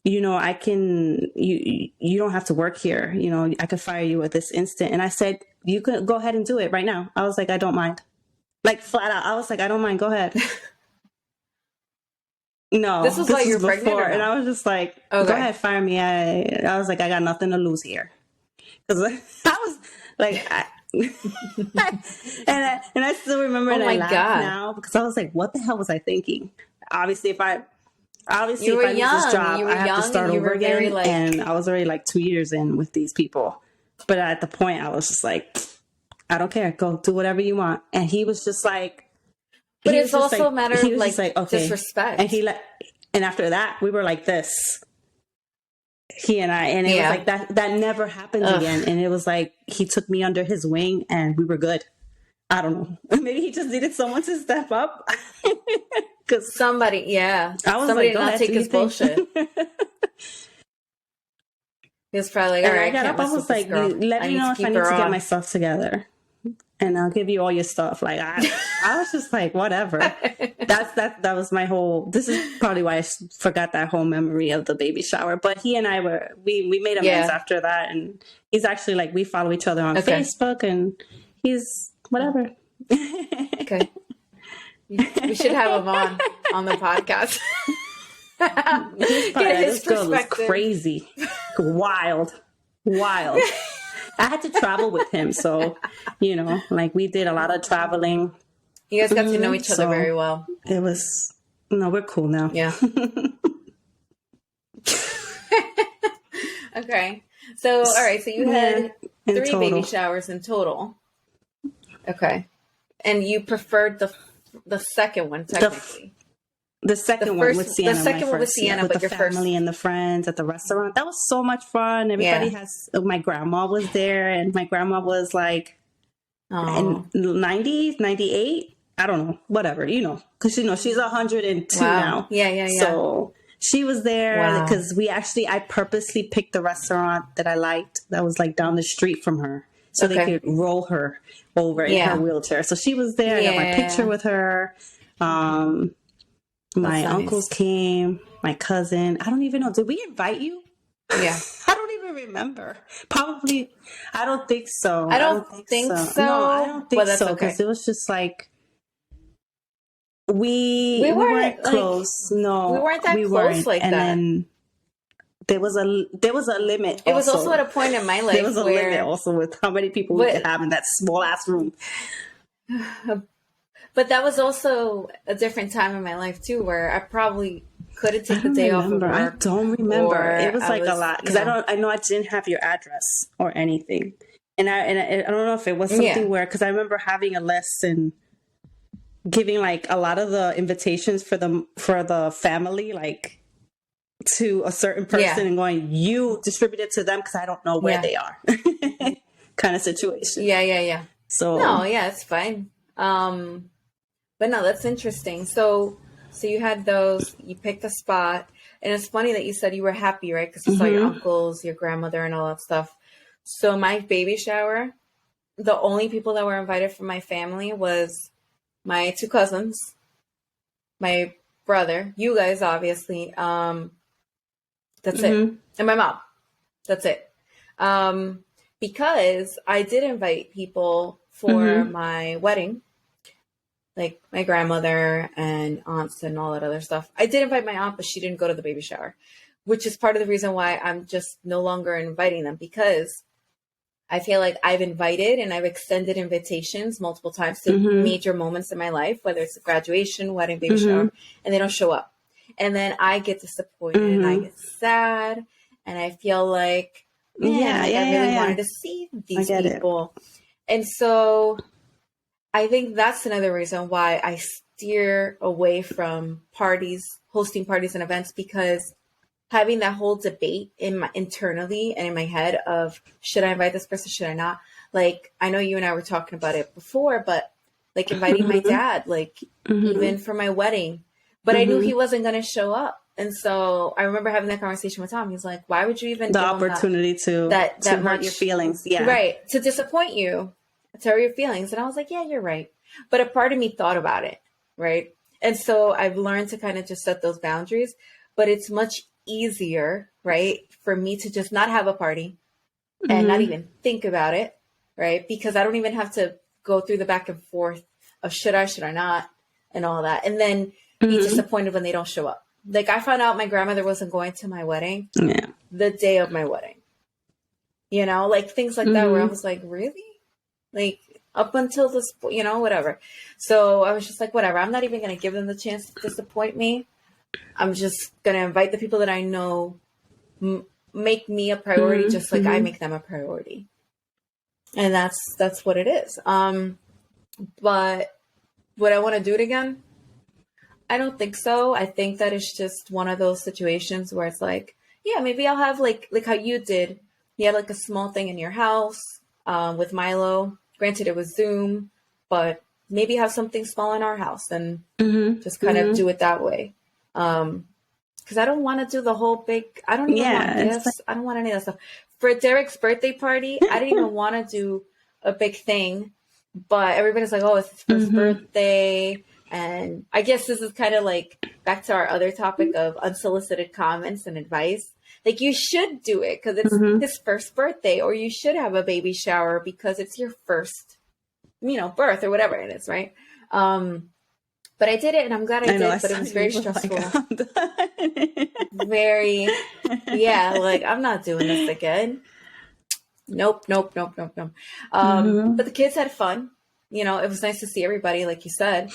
you know, you don't have to work here. You know, I could fire you at this instant. And I said, you could go ahead and do it right now. I was like, I don't mind. Like flat out. I was like, I don't mind. Go ahead. No, this was like you're before, pregnant, and I was just like, "Go ahead, fire me." I was like, I got nothing to lose here, because I was like, and I still remember, and I laugh now because I was like, "What the hell was I thinking?" Obviously, if I lose this job, I have to start over again, and I was already like 2 years in with these people. But at the point, I was just like, I don't care, go do whatever you want. And he was just like. But it's also a matter of like disrespect. And after that, we were like this. He and I, and it was like that never happened again. And it was like he took me under his wing, and we were good. I don't know. Maybe he just needed someone to step up. Because somebody I was somebody like, go not ahead, take his bullshit. He was probably like, all right, I got up. I was like, let me know if I need to get myself together. And I'll give you all your stuff. Like I was just like, whatever. That was my whole. This is probably why I forgot that whole memory of the baby shower. But he and I we made amends after that, and he's actually like, we follow each other on Facebook, and he's whatever. Okay, we should have him on the podcast. This girl was crazy, wild. I had to travel with him, so you know, like we did a lot of traveling. You guys got to know each other very well. It was we're cool now. Yeah. Okay. So all right. So you had 3 baby showers in total. Okay. And you preferred the second one technically. The second one with Sienna. The second one with Sienna, with but the your family and the friends at the restaurant. That was so much fun. Everybody has. My grandma was there, and my grandma was like in 90s, 98. I don't know, whatever, you know, because she's 102 now. Yeah. So she was there because I purposely picked the restaurant that I liked that was like down the street from her, so they could roll her over in her wheelchair. So she was there. I got my picture with her. My uncles came, my cousin. I don't even know. Did we invite you? Yeah. I don't even remember. Probably. I don't think so. I don't think so. No, I don't think so. Because it was just like, we weren't close. No. We weren't that close like and that. And then there was a limit. It was also at a point in my life there was a limit also with how many people we could have in that small ass room. But that was also a different time in my life too, where I probably couldn't take the day off of work. I don't remember. It was like a lot because I know I didn't have your address or anything, and I don't know if it was something where, because I remember having a list and giving like a lot of the invitations for the family, like to a certain person, and going, you distribute it to them because I don't know where they are, kind of situation. Yeah. So it's fine. But no, that's interesting. So you had those, you picked a spot, and it's funny that you said you were happy, right? Because you saw your uncles, your grandmother, and all that stuff. So my baby shower, the only people that were invited from my family was my 2 cousins, my brother, you guys, obviously. That's it. And my mom. That's it. Because I did invite people for my wedding, like my grandmother and aunts and all that other stuff. I did invite my aunt, but she didn't go to the baby shower, which is part of the reason why I'm just no longer inviting them, because I feel like I've invited and I've extended invitations multiple times to major moments in my life, whether it's a graduation, wedding, baby shower, and they don't show up. And then I get disappointed and I get sad, and I feel like, I really wanted to see these people. And so I think that's another reason why I steer away from parties, hosting parties and events, because having that whole debate internally and in my head of should I invite this person, should I not? Like, I know you and I were talking about it before, but like inviting my dad, like even for my wedding, but I knew he wasn't going to show up. And so I remember having that conversation with Tom. He's like, why would you even The give opportunity that to hurt much, your feelings? Yeah. right. To disappoint you, to hurt your feelings. And I was like, yeah, you're right. But a part of me thought about it. Right. And so I've learned to kind of just set those boundaries, but it's much easier, right, for me to just not have a party and not even think about it. Right. Because I don't even have to go through the back and forth of should I not, and all that. And then be disappointed when they don't show up. Like, I found out my grandmother wasn't going to my wedding the day of my wedding. You know, like things like that where I was like, really? Like, up until this, you know, whatever. So I was just like, whatever. I'm not even going to give them the chance to disappoint me. I'm just going to invite the people that I know make me a priority, just like I make them a priority. And that's what it is. But would I want to do it again? I don't think so. I think that it's just one of those situations where it's like, yeah, maybe I'll have like how you did. You had like a small thing in your house with Milo. Granted, it was Zoom, but maybe have something small in our house and just kind of do it that way. Because I don't want to do the whole big, I don't even want gifts. I don't want any of that stuff. For Derek's birthday party, I didn't even want to do a big thing, but everybody's like, oh, it's his first birthday. And I guess this is kind of like back to our other topic of unsolicited comments and advice. Like, you should do it because it's his first birthday, or you should have a baby shower because it's your first, you know, birth or whatever it is, right? But I did it, and I'm glad I did, but it was very stressful. Very, like, I'm not doing this again. Nope. But the kids had fun. You know, it was nice to see everybody, like you said.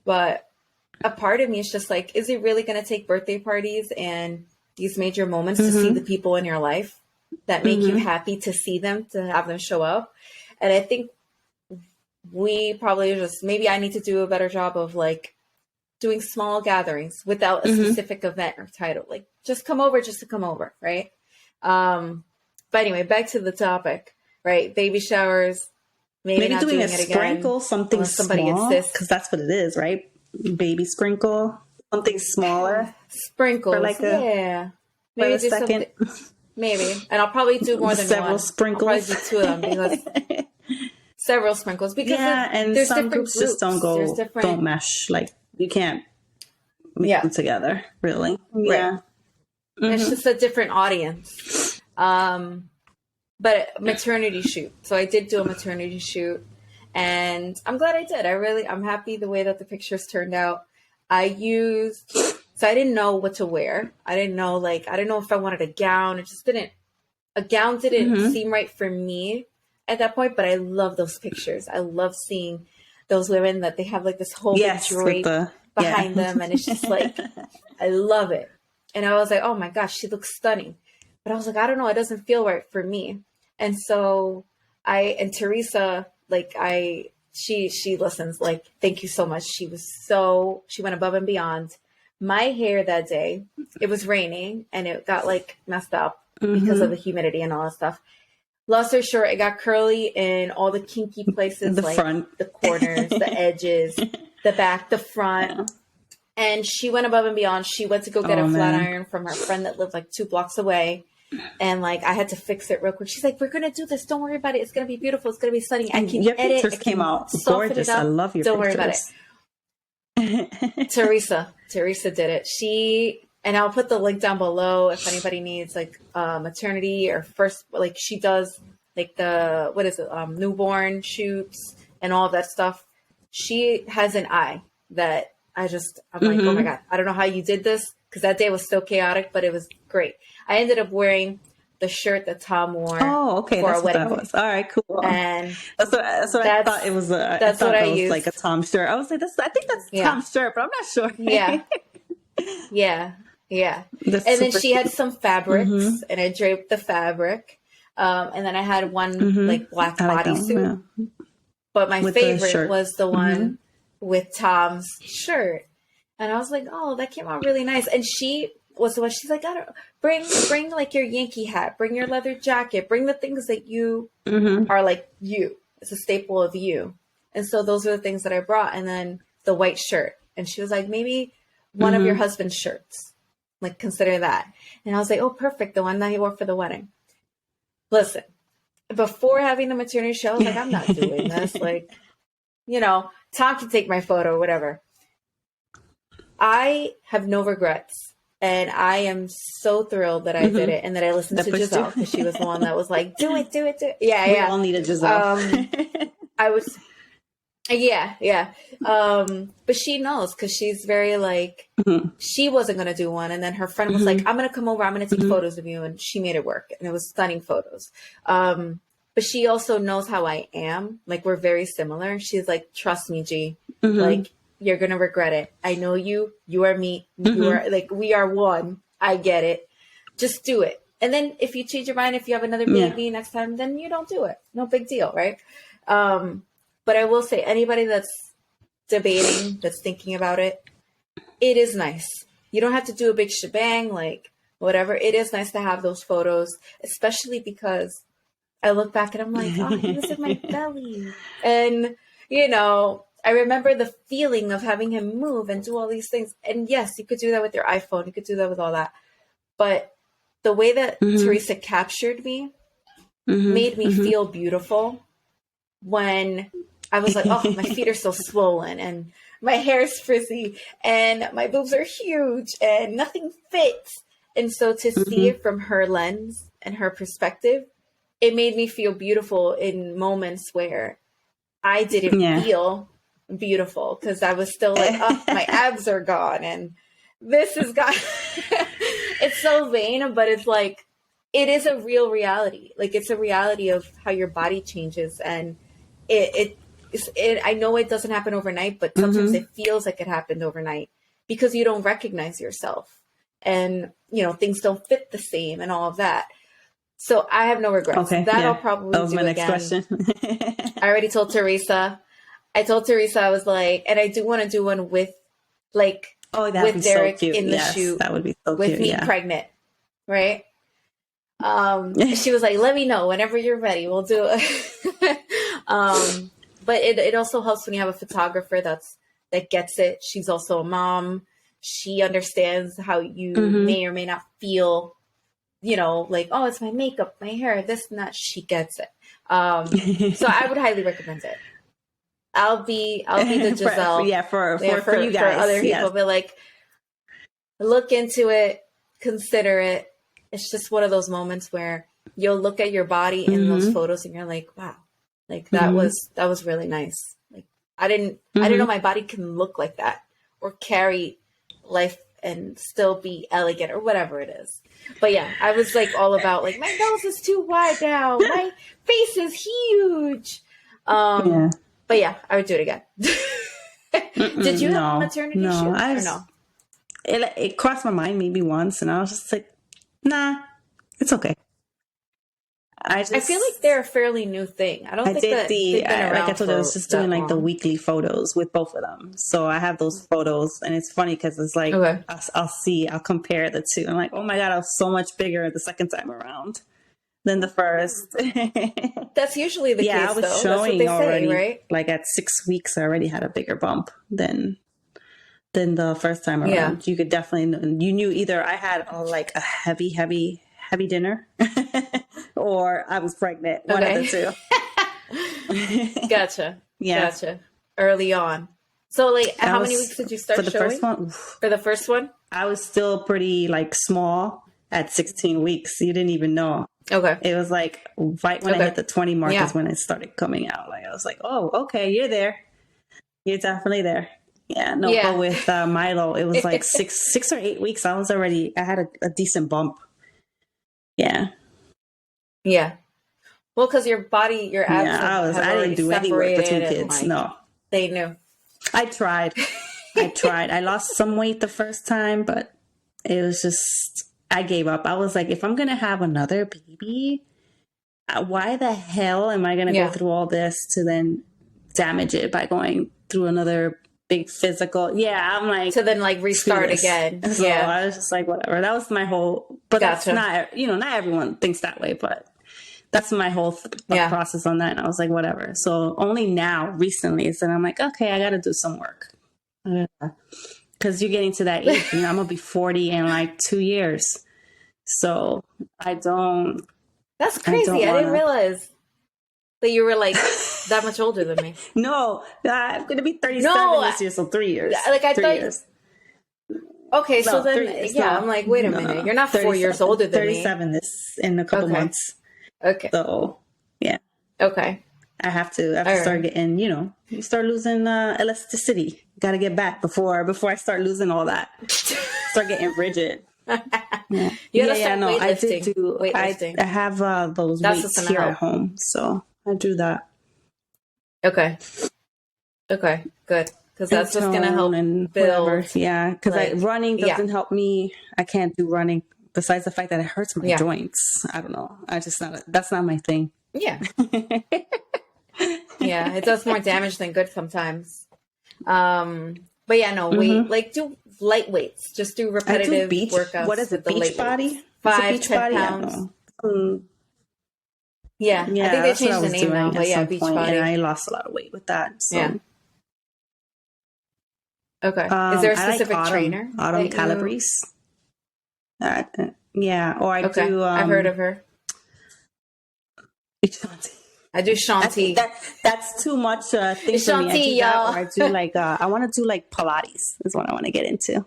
But a part of me is just like, is it really going to take birthday parties and these major moments to see the people in your life that make you happy to see them, to have them show up? And I think we probably just, maybe I need to do a better job of like doing small gatherings without a specific event or title. Like, just come over just to come over, right? But anyway, back to the topic, right? Baby showers. Maybe not doing doing a it sprinkle, again, something small, because that's what it is, right? Baby sprinkle, something smaller. Sprinkles, for like maybe a do second. Maybe, and I'll probably do more than several one. Sprinkles. I'll probably do two of them because several sprinkles. Because and there's some different groups just don't mesh. Like, you can't mix them together, really. Right. It's just a different audience. But maternity shoot. So I did do a maternity shoot, and I'm glad I did. I'm happy the way that the pictures turned out. I didn't know what to wear. I didn't know if I wanted a gown. A gown didn't seem right for me at that point, but I love those pictures. I love seeing those women that they have like this whole big drape behind them. And it's just like, I love it. And I was like, oh my gosh, she looks stunning. But I was like, I don't know, it doesn't feel right for me. And so Teresa, she listens, like, thank you so much. She went above and beyond. My hair that day, it was raining and it got like messed up because of the humidity and all that stuff. Long story short, it got curly in all the kinky places, the like front, the corners, the edges, the back, the front. And she went above and beyond. She went to go get a flat iron from her friend that lived like 2 blocks away. And like, I had to fix it real quick. She's like, we're going to do this. Don't worry about it. It's going to be beautiful. It's going to be stunning. I can your edit. pictures came out gorgeous. I love your Don't pictures. Don't worry about it. Teresa did it. And I'll put the link down below if anybody needs like maternity or first, like she does like the, newborn shoots and all that stuff. She has an eye that I'm like, oh my God, I don't know how you did this, because that day was so chaotic, but it was great. I ended up wearing the shirt that Tom wore. Oh, okay, for that's our wedding. What that was. All right, cool. And that's what I thought it was. I thought it was like a Tom shirt. I was like, I think that's Tom's shirt, but I'm not sure. Yeah. And then she had some fabrics, and I draped the fabric. And then I had one like black bodysuit. But my with favorite was the one with Tom's shirt. And I was like, oh, that came out really nice. And she was the one, she's like, I don't bring like your Yankee hat, bring your leather jacket, bring the things that you are like you. It's a staple of you. And so those are the things that I brought. And then the white shirt. And she was like, maybe one of your husband's shirts. Like, consider that. And I was like, oh, perfect. The one that he wore for the wedding. Listen, before having the maternity show, I was like, I'm not doing this. Like, you know, Tom can take my photo, whatever. I have no regrets. And I am so thrilled that I did it and that I listened to Giselle, because she was the one that was like, do it. Yeah, we all needed Giselle. I was, yeah. But she knows, because she's very like, she wasn't going to do one. And then her friend was like, I'm going to come over. I'm going to take photos of you. And she made it work. And it was stunning photos. But she also knows how I am. Like, we're very similar. She's like, trust me, G. Like, you're going to regret it. I know you. You are me. You are like, we are one. I get it. Just do it. And then if you change your mind, if you have another baby next time, then you don't do it. No big deal, right? But I will say, anybody that's debating, that's thinking about it, it is nice. You don't have to do a big shebang, like whatever. It is nice to have those photos, especially because I look back and I'm like, oh, he was in my belly. And, you know, I remember the feeling of having him move and do all these things. And yes, you could do that with your iPhone. You could do that with all that. But the way that Teresa captured me made me feel beautiful when I was like, oh, my feet are so swollen and my hair is frizzy and my boobs are huge and nothing fits. And so to see it from her lens and her perspective, it made me feel beautiful in moments where I didn't feel beautiful, because I was still like, oh, my abs are gone and this is gone. It's so vain, but it's like, it is a real reality. Like, it's a reality of how your body changes. And I know it doesn't happen overnight, but sometimes it feels like it happened overnight because you don't recognize yourself and, you know, things don't fit the same and all of that. So I have no regrets. Okay, I'll probably that was do my next again. question. I already told Teresa. I was like, and I do want to do one with, like, with Derek so in the shoot. That would be so with cute. Me pregnant, right? She was like, let me know whenever you're ready. We'll do it. But it also helps when you have a photographer that gets it. She's also a mom. She understands how you may or may not feel, you know, like, oh, it's my makeup, my hair, this and that. She gets it. So I would highly recommend it. I'll be the Giselle. for you guys. For other people, but like, look into it, consider it. It's just one of those moments where you'll look at your body in those photos and you're like, wow, like that was really nice. Like, I didn't know my body can look like that or carry life and still be elegant or whatever it is. But yeah, I was like all about like, my nose is too wide now. My face is huge. But yeah, I would do it again. Did you have a maternity shoot or no? It crossed my mind maybe once, and I was just like, nah, it's okay. I feel like they're a fairly new thing. I don't think that they've been around. Like I told you, I was just doing like the weekly photos with both of them. So I have those photos, and it's funny because it's like, I'll compare the two. I'm like, oh my God, I was so much bigger the second time around than the first. That's usually the case, I was though. showing That's what they already, say, right? like at 6 weeks, I already had a bigger bump than the first time around. Yeah. You could definitely, you knew either I had like a heavy dinner or I was pregnant. One of the two. Gotcha. Early on. So like, how many weeks did you start showing? First one? For the first one? I was still pretty like small at 16 weeks. You didn't even know. Okay. It was like right when I hit the 20 mark is when it started coming out. Like I was like, oh, okay, you're there. You're definitely there. Yeah. No, but with Milo, it was like 6 or 8 weeks. I had a decent bump. Yeah. Yeah. Well, because your body, your abs I didn't do any work between kids. No. They knew. I tried. I lost some weight the first time, but it was just, I gave up. I was like, if I'm going to have another baby, why the hell am I going to go through all this to damage it by going through another big physical. Yeah, I'm like, to then like restart again. So I was just like, whatever. That was my whole, but Gotcha. That's not, not everyone thinks that way, but that's my whole process on that. And I was like, whatever. So only now, recently, is that I'm like, okay, I got to do some work. Because you're getting to that age, I'm going to be 40 in like 2 years. So I don't. That's crazy. I didn't realize that you were like that much older than me. No, I'm going to be 37 this year, so 3 years. Like I 3 thought. Years. Okay, so then, I'm like, wait a minute. You're not 4 years older than 37 me. 37 in a couple months. Okay. So, yeah. Okay. I have to start getting, you start losing elasticity. Got to get back before I start losing all that. Start getting rigid. Yeah. I did do weightlifting. I have those weights here at home, so I do that. Okay, good, because that's what's gonna help and build. Whatever. Yeah, because running doesn't help me. I can't do running. Besides the fact that it hurts my joints, I don't know. That's not my thing. Yeah, yeah, it does more damage than good sometimes. But yeah, no, like do light weights. Just do repetitive workouts. What is it? Beach body? 5-10 pounds. Yeah, I think they changed the name now. But yeah, beach body. And I lost a lot of weight with that. So. Yeah. Okay. Is there a specific trainer? Autumn Calabrese. Yeah, or I do. I've heard of her. I do Shanti. That's too much thing for me. I do that, or I do like I want to do like Pilates is what I want to get into.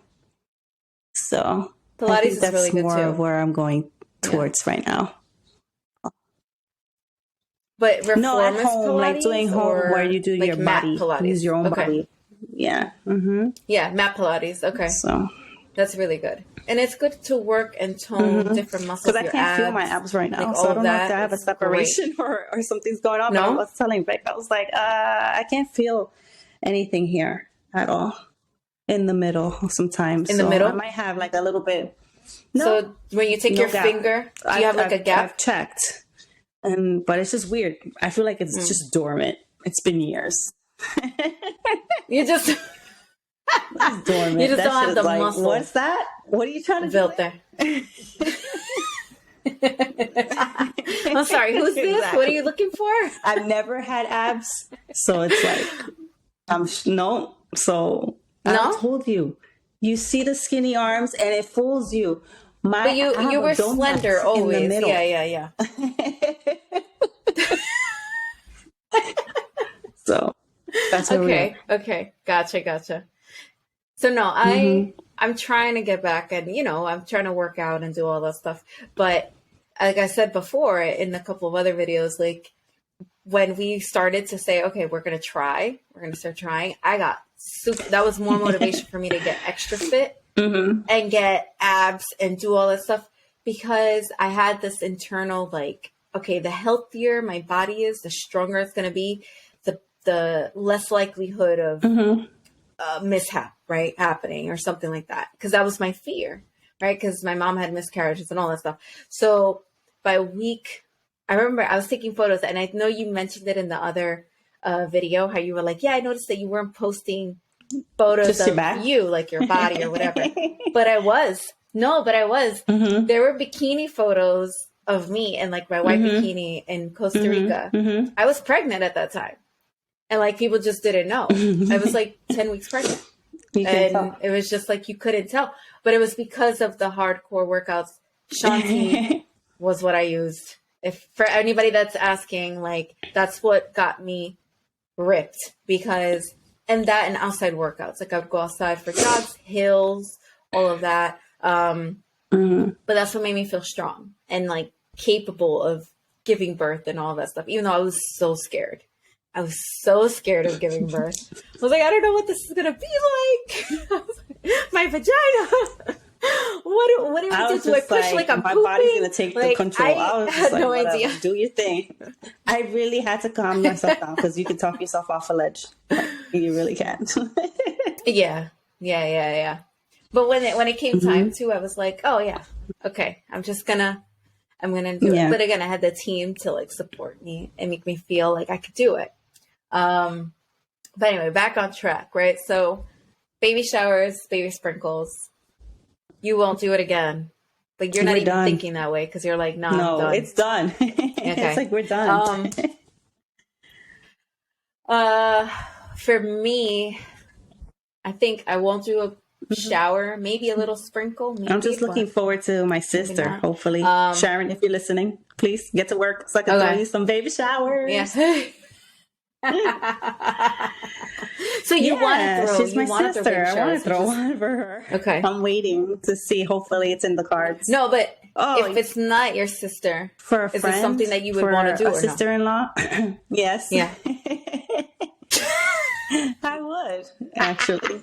So Pilates is really good too. That's more of where I'm going towards right now. But at home, Pilates, like doing home where you do like your body, Pilates. Use your own body. Yeah. Mm-hmm. Yeah, mat Pilates. Okay. So that's really good. And it's good to work and tone different muscles. Because I can't feel my abs right now. So I don't know if I have a separation or something's going on. No? But I was telling Vic, I was like, I can't feel anything here at all. In the middle sometimes. In the middle? I might have like a little bit. No, so when you take your finger, do you have like a gap? I've checked. But it's just weird. I feel like it's just dormant. It's been years. You just... dormant. You just don't have the muscle. What's that? What are you trying to build there? I'm sorry. Who's this? Exactly. What are you looking for? I've never had abs, so it's like no. So I told you. You see the skinny arms, and it fools you. But you were slender always. Yeah. So that's okay. Okay. Gotcha. So no, I'm trying to get back and, I'm trying to work out and do all that stuff. But like I said before in a couple of other videos, like when we started to say, okay, we're going to start trying. That was more motivation for me to get extra fit and get abs and do all that stuff because I had this internal, like, okay, the healthier my body is, the stronger it's going to be, the less likelihood of mishap, right, happening or something like that. Because that was my fear, right? Because my mom had miscarriages and all that stuff. So by week, I remember I was taking photos, and I know you mentioned it in the other video, how you were like, yeah, I noticed that you weren't posting photos of you, like your body or whatever. But I was. There were bikini photos of me in like my white bikini in Costa Rica. I was pregnant at that time. And like people just didn't know. I was like 10 weeks pregnant. And it was just like you couldn't tell. But it was because of the hardcore workouts. Shanti was what I used. If for anybody that's asking, like that's what got me ripped and outside workouts. Like I would go outside for jogs, hills, all of that. But that's what made me feel strong and like capable of giving birth and all that stuff, even though I was so scared. I was so scared of giving birth. I was like, I don't know what this is going to be like. My vagina. What do I do? Do I push like I'm my pooping? body's going to take the control. I had no idea. Do your thing. I really had to calm myself down because you can talk yourself off a ledge. Like, you really can. Yeah. But when it came time to, I was like, oh yeah, okay. I'm going to do it. But again, I had the team to like support me and make me feel like I could do it. But anyway, back on track, right? So baby showers, baby sprinkles. You won't do it again. But you're not We're even done. thinking that way because you're like, no, I'm No, done. it's done. It's Okay. like we're done. For me, I think I won't do a shower, maybe a little sprinkle. Maybe I'm just looking forward to my sister, hopefully. Sharon, if you're listening, please get to work so I can throw you some baby showers. Yeah. So you want to throw? She's my sister. I want to throw one for her. Okay. I'm waiting to see. Hopefully, it's in the cards. No, but if it's not your sister, for a friend, is it something that you would want to do? A sister-in-law? Yes. Yeah. I would actually.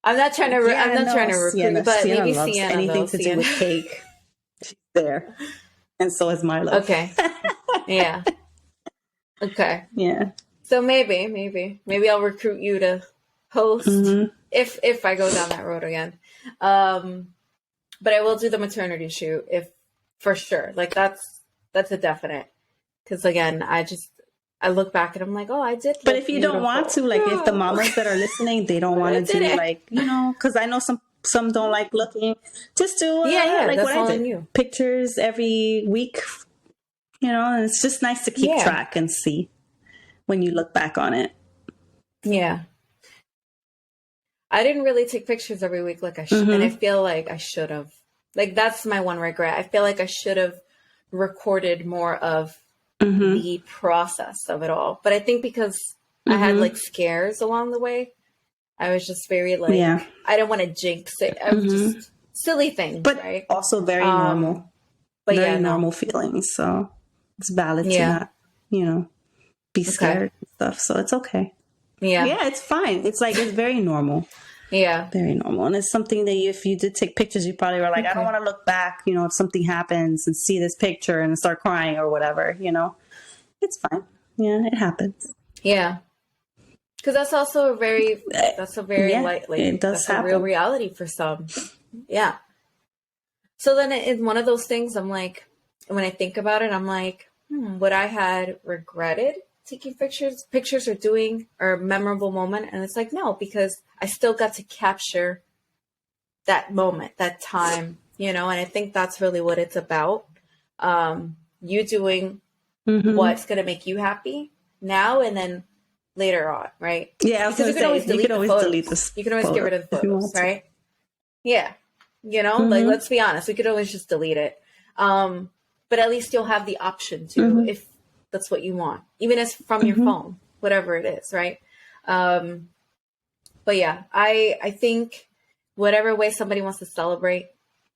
I'm not trying to. I'm not trying to recruit, but maybe loves Sienna anything to do with cake. She's there, and so is Milo. Okay. Yeah. Okay. Yeah. So maybe I'll recruit you to host if I go down that road again. But I will do the maternity shoot if for sure. Like that's a definite. Because again, I look back and I'm like, oh, I did. But if you don't want to, like, if the mamas that are listening, they don't want to do like, because I know some don't like looking. Just do like what I did. Pictures every week. And it's just nice to keep track and see when you look back on it. Yeah. I didn't really take pictures every week like I should. And I feel like I should have. Like, that's my one regret. I feel like I should have recorded more of the process of it all. But I think because I had like scares along the way, I was just very like, I don't want to jinx it. I was just silly things, but right? Also very normal. But very normal feelings. So it's valid to not, be scared and stuff. So it's okay. Yeah. Yeah, it's fine. It's like, it's very normal. Yeah. Very normal. And it's something that if you did take pictures, you probably were like, I don't want to look back, if something happens and see this picture and start crying or whatever, It's fine. Yeah, it happens. Yeah. Because that's also a very lightly. It does happen. A real reality for some. Yeah. So then it's one of those things I'm like, when I think about it, I'm like, would I had regretted taking pictures or doing or a memorable moment? And it's like, no, because I still got to capture that moment, that time, and I think that's really what it's about. You doing what's going to make you happy now and then later on, right? Yeah, because you can always delete this. You can always get rid of the photos, right? Yeah. Like, let's be honest, we could always just delete it. But at least you'll have the option to, if that's what you want, even as from your phone, whatever it is, right? But yeah, I think whatever way somebody wants to celebrate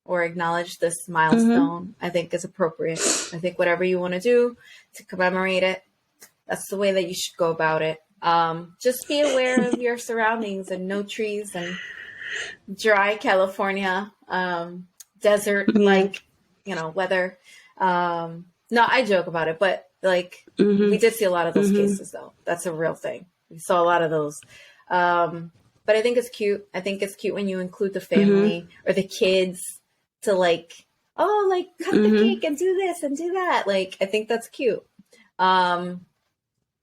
or acknowledge this milestone, I think is appropriate. I think whatever you want to do to commemorate it, that's the way that you should go about it. Just be aware of your surroundings and no trees and dry California, desert, like, weather. No, I joke about it, but like we did see a lot of those cases though. That's a real thing. We saw a lot of those. But I think it's cute. I think it's cute when you include the family or the kids to like, oh, like cut the cake and do this and do that. Like, I think that's cute. But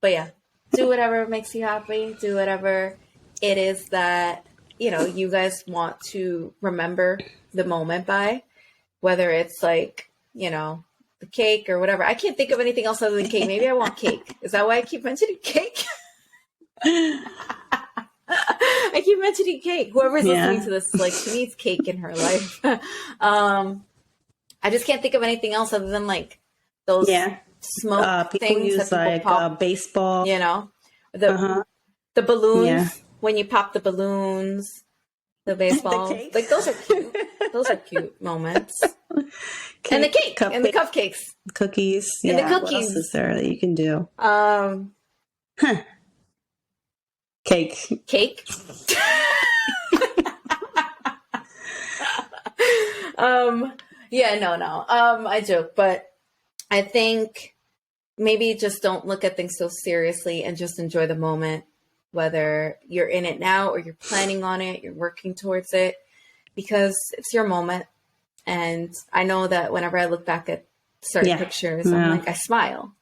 yeah, do whatever makes you happy. Do whatever it is that, you guys want to remember the moment by, whether it's like, the cake or whatever. I can't think of anything else other than cake. Maybe I want cake. Is that why I keep mentioning cake? I keep mentioning cake. Whoever's listening to this, like, she needs cake in her life. I just can't think of anything else other than like those smoke things use that people pop. Baseball. The balloons when you pop the balloons, the baseball. Like those are cute. Those are cute moments. And the cake and the cupcakes, cookies, and the cookies. What else is there that you can do? Cake. No. I joke, but I think maybe just don't look at things so seriously and just enjoy the moment, whether you're in it now or you're planning on it, you're working towards it, because it's your moment. And I know that whenever I look back at certain pictures, I'm like, I smile.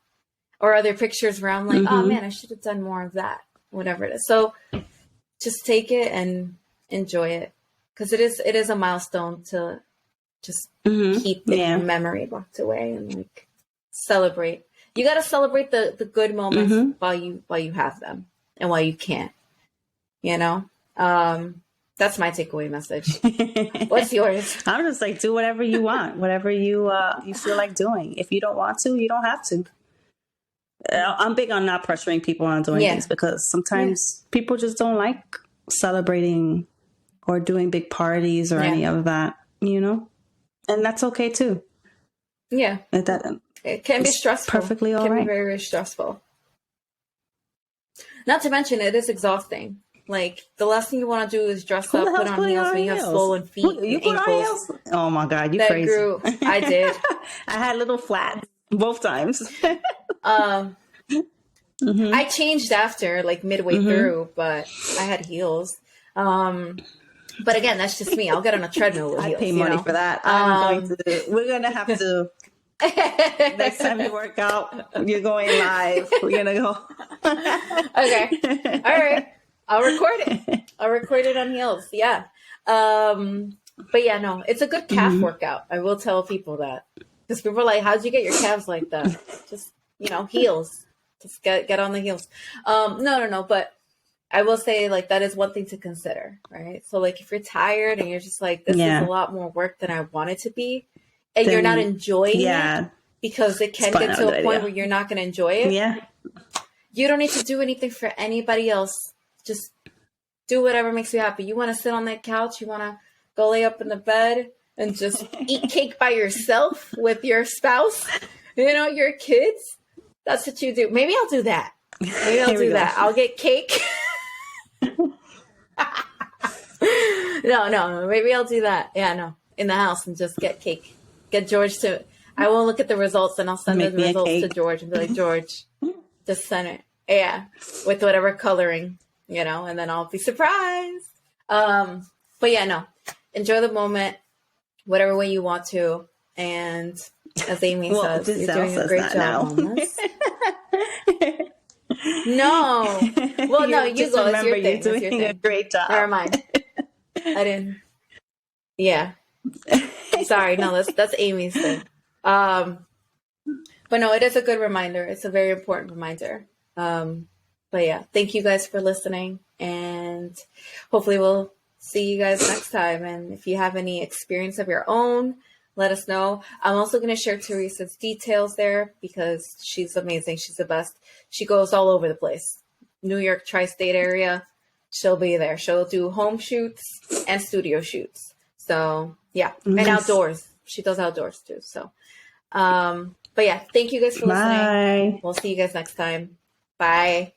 or other pictures where I'm like, oh man, I should have done more of that, whatever it is. So just take it and enjoy it, because it is a milestone to just keep in your memory locked away and like celebrate. You got to celebrate the good moments while you have them and while you can, you know? That's my takeaway message. What's yours? I'm just like, do whatever you want, whatever you feel like doing. If you don't want to, you don't have to. I'm big on not pressuring people on doing things, because sometimes people just don't like celebrating or doing big parties or any of that, you know? And that's okay too. Yeah. It can be stressful. Perfectly all right. It can right. be very, very stressful. Not to mention, it is exhausting. Like, the last thing you want to do is dress up, put on heels when you have swollen feet and ankles. Oh my God, you that crazy. I did. I had little flats both times. I changed after, like, midway through, but I had heels. But again, that's just me. I'll get on a treadmill with heels. I pay money for that. We're going to have to, next time you work out, you're going live. We're going to go. Okay. All right. I'll record it on heels. Yeah. But yeah, no, it's a good calf workout. I will tell people that, because people are like, how'd you get your calves like that? Just, heels. Just get on the heels. No. But I will say, like, that is one thing to consider, right? So, like, if you're tired and you're just like, this is a lot more work than I want it to be, and you're not enjoying it, because it can get to a point where you're not going to enjoy it. Yeah. You don't need to do anything for anybody else. Just do whatever makes you happy. You want to sit on that couch, you want to go lay up in the bed and just eat cake by yourself with your spouse, your kids. That's what you do. Maybe I'll do that. I'll get cake. No. Maybe I'll do that. Yeah, no. In the house and just get cake. Get George to... I won't look at the results, and I'll send the results to George and be like, George, just send it. Yeah. With whatever coloring, and then I'll be surprised. But yeah, no. Enjoy the moment, whatever way you want to. And as Amy says, you're doing a great job on this. No. Well, no, you go. It's your thing. You're doing a great job. Never mind. I didn't. Yeah. Sorry. No, that's Amy's thing. But no, it is a good reminder. It's a very important reminder. But yeah, thank you guys for listening, and hopefully we'll see you guys next time. And if you have any experience of your own, let us know. I'm also going to share Teresa's details there, because she's amazing. She's the best. She goes all over the place. New York tri-state area. She'll be there. She'll do home shoots and studio shoots. So yeah. Nice. And outdoors. She does outdoors too. So, but yeah, thank you guys for listening. Bye. We'll see you guys next time. Bye.